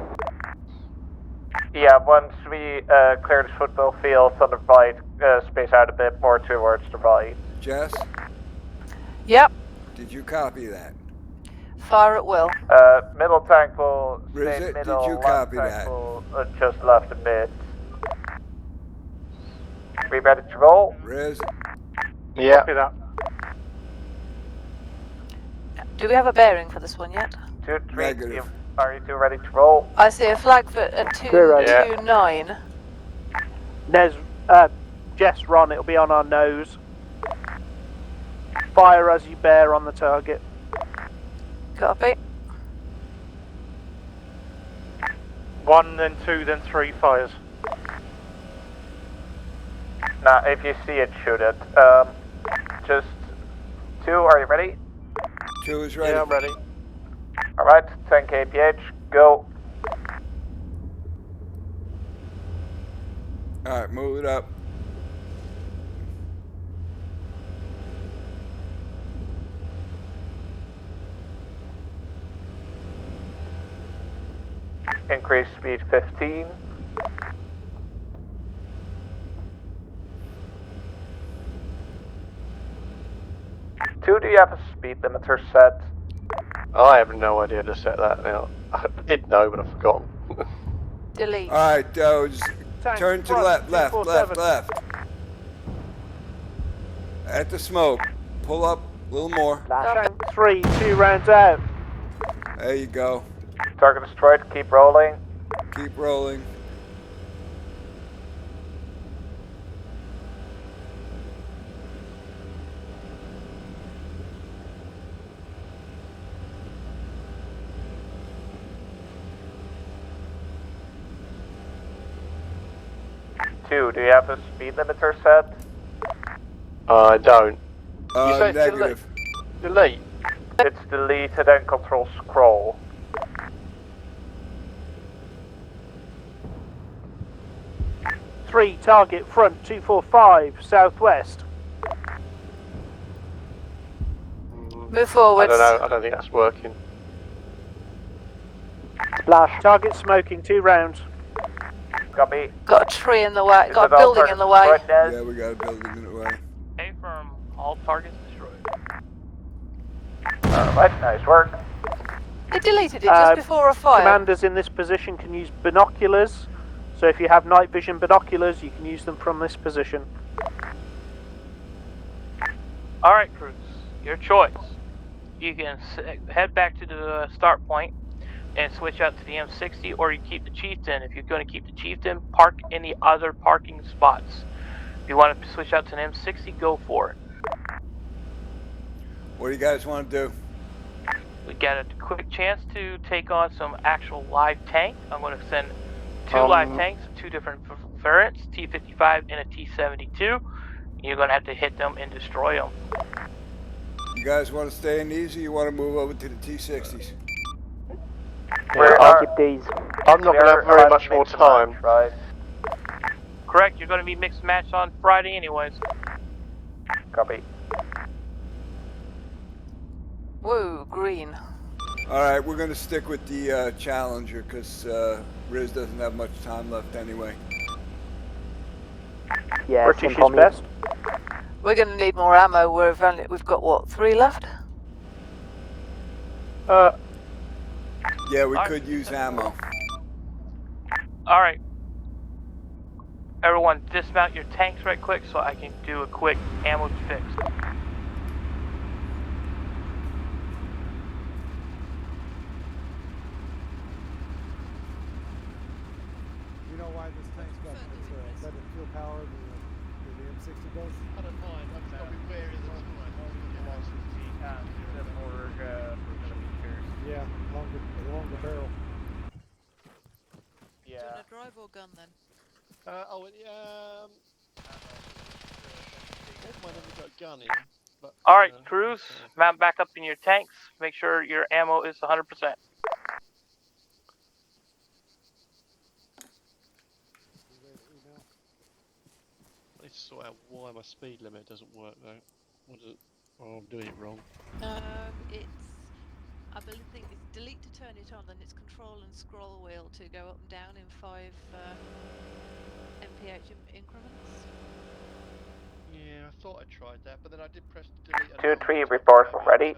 Yeah, once we clear the football field on the right, space out a bit more towards the right. Jess, Yep, did you copy that? fire at will. Middle tank will stay Rizit, middle, did you left copy tank that? will just left a bit. We ready to roll? Riz, Yeah. Copy that. Do we have a bearing for this one yet? 2, 3, Negative. are you 2 ready to roll? I see a flag for a 229. Jess, Ron, it'll be on our nose. Fire as you bear on the target. Copy. 1, then 2, then 3 fires. Now, if you see it, shoot it. Just 2, are you ready? 2 is ready. Yeah, I'm ready. Alright, 10 kph, go. Alright, move it up. Increase speed 15. Two, do you have a speed limiter set? I have no idea to set that now. I did know, but I've forgotten. Delete. Alright, Doge, Tank turn to front, left. 247. At the smoke. Pull up a little more. Tank 3, 2 rounds out. There you go. Target destroyed, keep rolling. Keep rolling. Two, do you have a speed limiter set? I don't. You say Negative. Delete. It's delete and then control scroll. Three, target front, 245, southwest. Move I forwards. don't know. I don't think that's working. Splash. Target smoking, 2 rounds. Copy. Got a tree in the way. Is Got it a all building in targets the way. destroyed, Nez? Yeah, we got a building in the way. Affirm. All targets destroyed. Alright, nice work. They deleted it just before a fire. Commanders in this position can use binoculars. So if you have night vision binoculars, you can use them from this position. Alright, crews. Your choice. you can head back to the start point and switch out to the M60, or you keep the Chieftain. If you're going to keep the Chieftain, park in the other parking spots. If you want to switch out to an M60, go for it. What do you guys want to do? We got a quick chance to take on some actual live tank. I'm going to send 2 live tanks, 2 different variants, T-55 and a T-72. You're going to have to hit them and destroy them. You guys want to stay in these, or you want to move over to the T-60s? I'll keep these. I'm not going to have very much more time. Right. Correct, you're going to be mixed match on Friday anyways. Copy. Woo, green. Alright, we're going to stick with the Challenger, because Riz doesn't have much time left anyway. Yeah, British same for is me. best. We're going to need more ammo. We've got what, 3 left? Yeah, we could use ammo. Alright. Everyone, dismount your tanks right quick so I can do a quick ammo fix. You know why this tank's got better fuel power than the M60 does? I don't mind. I've got to be wary of the Yeah, longer barrel. Do you want a drive or gun then? I wouldn't mind if we got a gun in. But, Alright, crews, mount back up in your tanks. Make sure your ammo is 100%. I need to sort out why my speed limit doesn't work though. What is it? Oh, I'm doing it wrong. I think it's delete to turn it on, then it's control and scroll wheel to go up and down in 5 mph increments. Yeah, I thought I tried that, but then I did press delete. 2-3 report ready.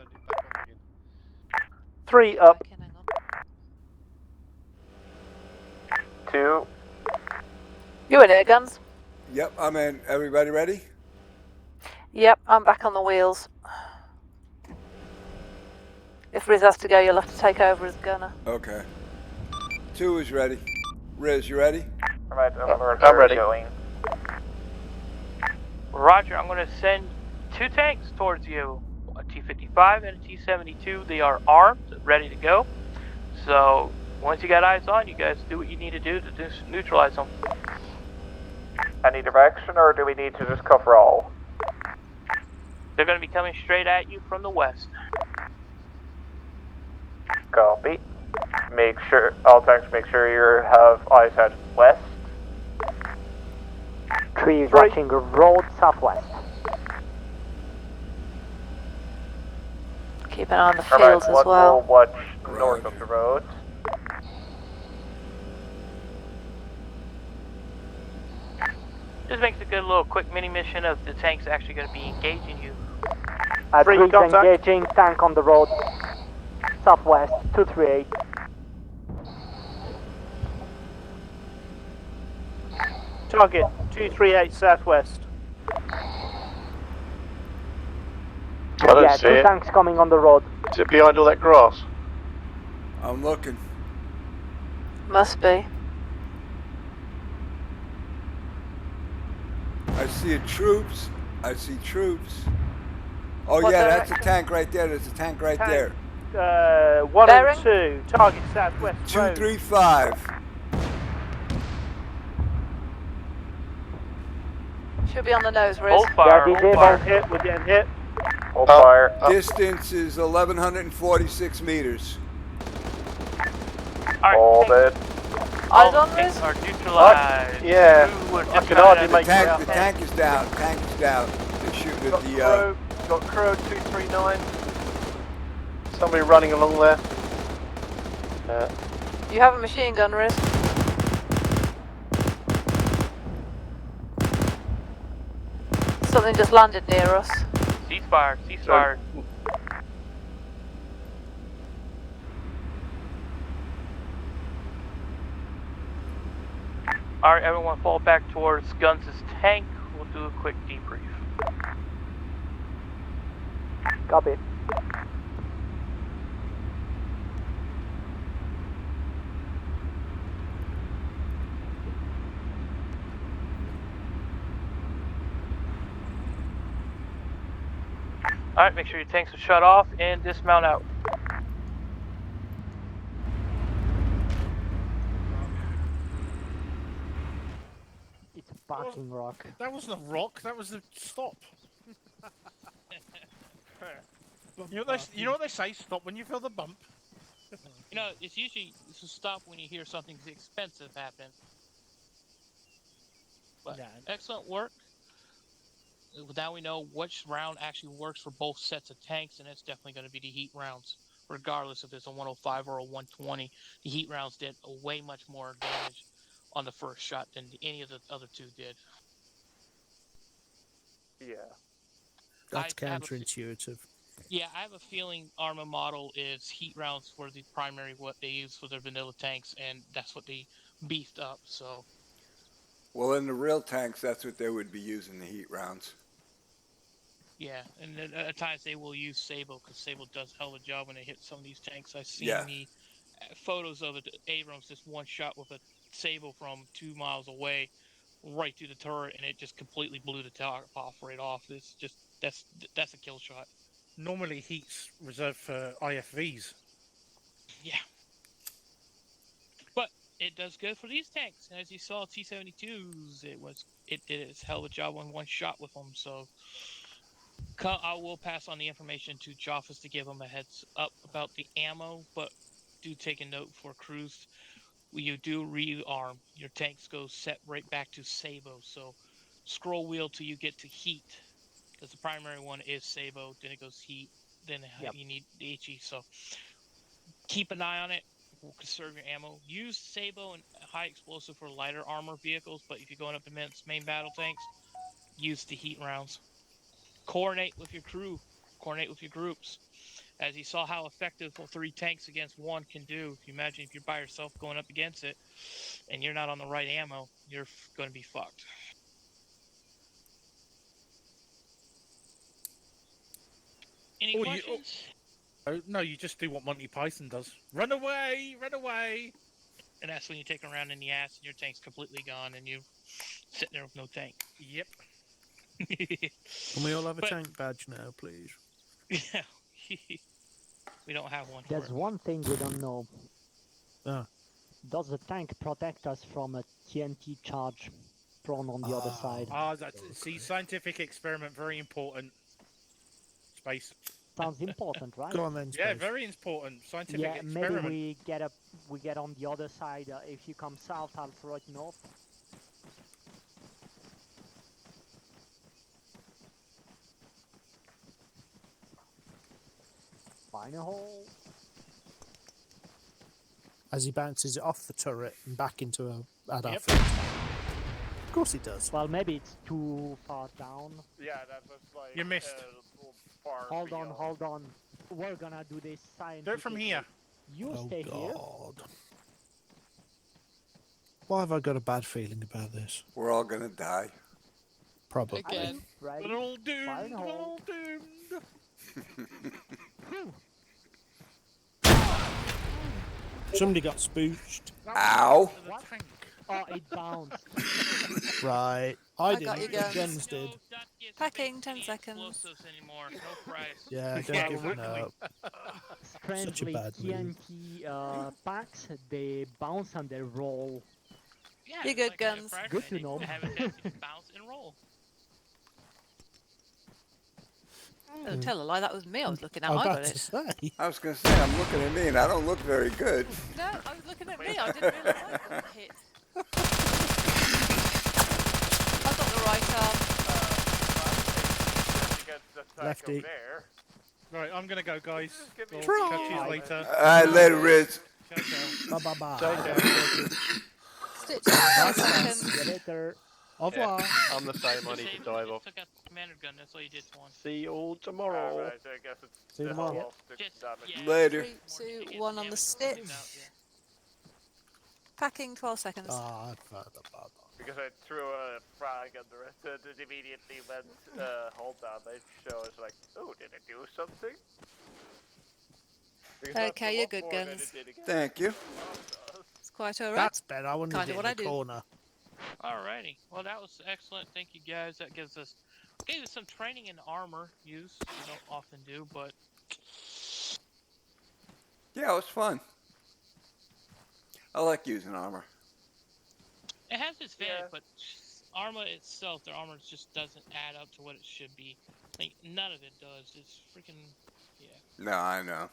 3 up. Okay, hang on. 2. You in there, guns? Yep, I'm in. Everybody ready? Yep, I'm back on the wheels. If Riz has to go, you'll have to take over as gunner. Okay. 2 is ready. Riz, you ready? Alright, I'm ready. Going. Roger, I'm going to send 2 tanks towards you. A T-55 and a T-72. They are armed, ready to go. So, once you got eyes on, you guys do what you need to do to neutralize them. Any direction, or do we need to just cover all? They're going to be coming straight at you from the west. Copy. Make sure, all tanks, make sure you have eyes out west. 3 is watching road southwest. Keep an eye on the fields as well. Will watch north of the road. This makes a good little quick mini mission of the tanks actually going to be engaging you. 3 is engaging tank on the road. Southwest, 238. Target 238 southwest. I don't Yeah, see 2 it. tanks coming on the road. Is it behind all that grass? I'm looking. Must be. I see troops. I see troops. Oh What yeah, that's direction? a tank right there. There's a tank right Tank. there. 1 Bearing? and 2. Target southwest road. 235. Should be on the nose, Riz. Hold fire, Yeah, hold they fire. Hit, we're getting hit. Hold fire. Distance is 1146 meters. Alright, Hold tanks- it. Eyes all on, tanks Riz? are neutralized. Yeah, Who would I can dismount hardly at make The it tank, the tank is down. Tank is down. They're shooting at the. Got Crow 239. Somebody running along there. You have a machine gun, Riz. Something just landed near us. Ceasefire, ceasefire. Alright, everyone fall back towards Guns' tank. We'll do a quick debrief. Copy. Alright, make sure your tanks are shut off and dismount out. It's a fucking rock. That wasn't a rock. That was a stop. You know what they say? Stop when you feel the bump. You know, it's usually to stop when you hear something expensive happen. But excellent work. Now we know which round actually works for both sets of tanks, and it's definitely going to be the heat rounds. Regardless if it's a 105 or a 120, the heat rounds did way much more damage on the first shot than any of the other two did. Yeah. That's counterintuitive. Yeah, I have a feeling Arma model is heat rounds for the primary what they use for their vanilla tanks, and that's what they beefed up. So. Well, in the real tanks, that's what they would be using, the heat rounds. Yeah, and then at times they will use Sable because Sable does a hell of a job when they hit some of these tanks. I've seen the photos of it. Abrams just one shot with a Sable from 2 miles away, right through the turret, and it just completely blew the top off right off. It's just that's a kill shot. Normally, heat's reserved for IFVs. Yeah, but it does good for these tanks. As you saw, T-72s, it did its hell of a job on one shot with them. So. I will pass on the information to Joffus to give them a heads up about the ammo, but do take a note for crews. When you do rearm, your tanks go set right back to Sabo. So scroll wheel till you get to heat, because the primary one is Sabo, then it goes heat, then you need the HE. So keep an eye on it. We'll conserve your ammo. Use Sabo and high explosive for lighter armor vehicles, but if you're going up against main battle tanks, use the heat rounds. Coordinate with your crew. Coordinate with your groups. As you saw how effective 3 tanks against 1 can do. If you imagine if you're by yourself going up against it and you're not on the right ammo, you're going to be fucked. Any questions? No, you just do what Monty Python does. Run away! Run away! And that's when you take a round in the ass and your tank's completely gone and you're sitting there with no tank. Yep. Can we all have a tank badge now, please? Yeah. We don't have one. There's one thing we don't know. Does the tank protect us from a TNT charge thrown on the other side? See, scientific experiment, very important. Space. Sounds important, right? Go on then, Space. Yeah, very important. Scientific experiment. Maybe we get on the other side. If you come south, I'll throw it north. Find a hole. As he bounces it off the turret and back into a Yep. Of course he does. Well, maybe it's too far down. Yeah, that was like... You missed. Far Hold beyond. on. We're gonna do this scientific. Do it from here. You stay here. Why have I got a bad feeling about this? We're all gonna die. Probably. Again. Right. We're all doomed. Find a We're hole. all doomed. Somebody got spooched. Ow! What? Oh, it bounced. Right. I I didn't. got you, The guns. gens did. Packing, 10 seconds. Explosives anymore. No price. Yeah, don't give it up. Strangely, bad move. TNT packs, they bounce and they roll. Yeah, You're it's good, like guns. a Good to know. Have it bounce and roll. Oh, tell a lie, that was me I was looking at. I'm I about got to it. say. I was gonna say, I'm looking at me and I don't look very good. No, I was looking at me. I didn't realise I got hit. I've got the right arm. Lefty. Right, I'm gonna go, guys. We'll Try. catch you later. Later, Riz. Ciao, ciao. Bye. Stitch, 10 seconds. See you later. Au revoir. I'm the same. I need to dive off. Took out the commander gun. That's all you did to one. See you all tomorrow. Alright, I guess it's See you the tomorrow. whole stick Just, damage. yeah, Later. 3, 2, 1 on the stitch. Packing, 12 seconds. Ah, Because I threw a frag under it and it immediately went hold damage, so it's like, oh, did I do something? Because that's Okay, a you're lot good, more than guns. it did again. Thank you. It's quite alright. That's better. I wanted to Kinda get what in I the do. corner. Alrighty. Well, that was excellent. Thank you, guys. That gives us Okay, there's some training in armor use. You don't often do, but Yeah, it was fun. I like using armor. it has its advantage. But armor itself, their armor just doesn't add up to what it should be. Like none of it does. It's freaking No, I know.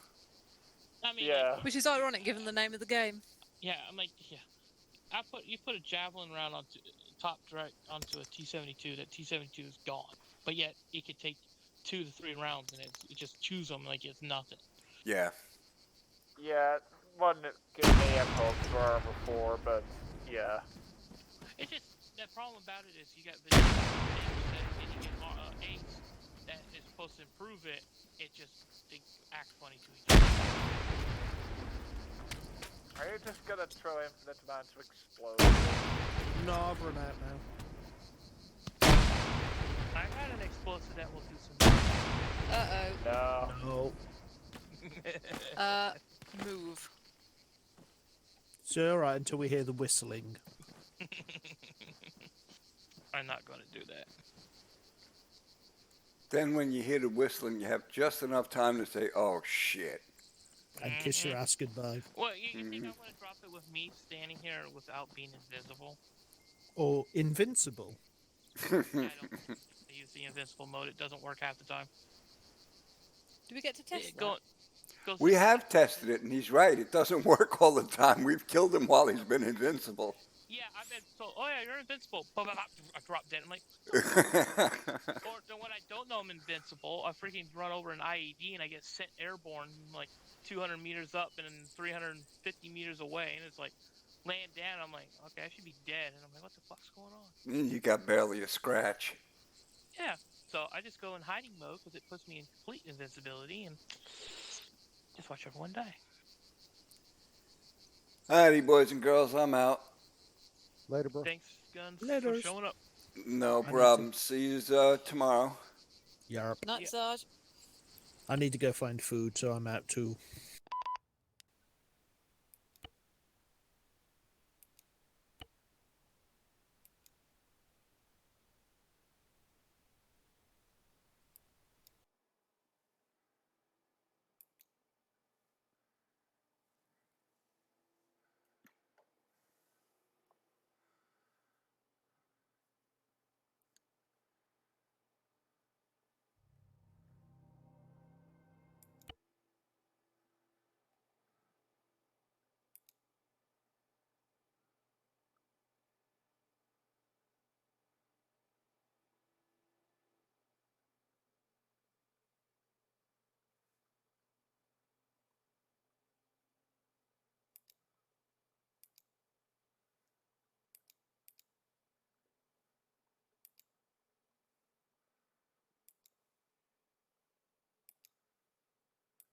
I mean, like, Which is ironic given the name of the game. yeah, I'm like, yeah. You put a javelin round onto top direct onto a T-72. That T-72 is gone, but yet it could take 2 to 3 rounds and it just chews them like it's nothing. Yeah. Yeah, one good AM hold for armor 4, but yeah. It's just the problem about it is you got the and you get aids that is supposed to improve it. They act funny to each other. Are you just gonna throw Infinite Man to explode? No, I've run out now. I got an explosive that will do some. No. Move. It's alright until we hear the whistling. I'm not going to do that. Then when you hear the whistling, you have just enough time to say, oh, shit. And kiss your ass goodbye. Well, you think I want to drop it with me standing here without being invisible? Or invincible. I use the invincible mode. It doesn't work half the time. Do we get to test that? We have tested it, and he's right. It doesn't work all the time. We've killed him while he's been invincible. Yeah, I've been told, oh yeah, you're invincible. I drop dead. I'm like, or when I don't know I'm invincible, I freaking run over an IED and I get sent airborne like 200 meters up and 350 meters away, and it's like laying down. I'm like, okay, I should be dead, and I'm like, what the fuck's going on? You got barely a scratch. Yeah, so I just go in hiding mode because it puts me in complete invincibility and just watch everyone die. Alrighty, boys and girls, I'm out. Later, bro. Thanks, Guns, Later. for showing up. No problem. See you tomorrow. Yarp. Night, Sarge. I need to go find food, so I'm out too.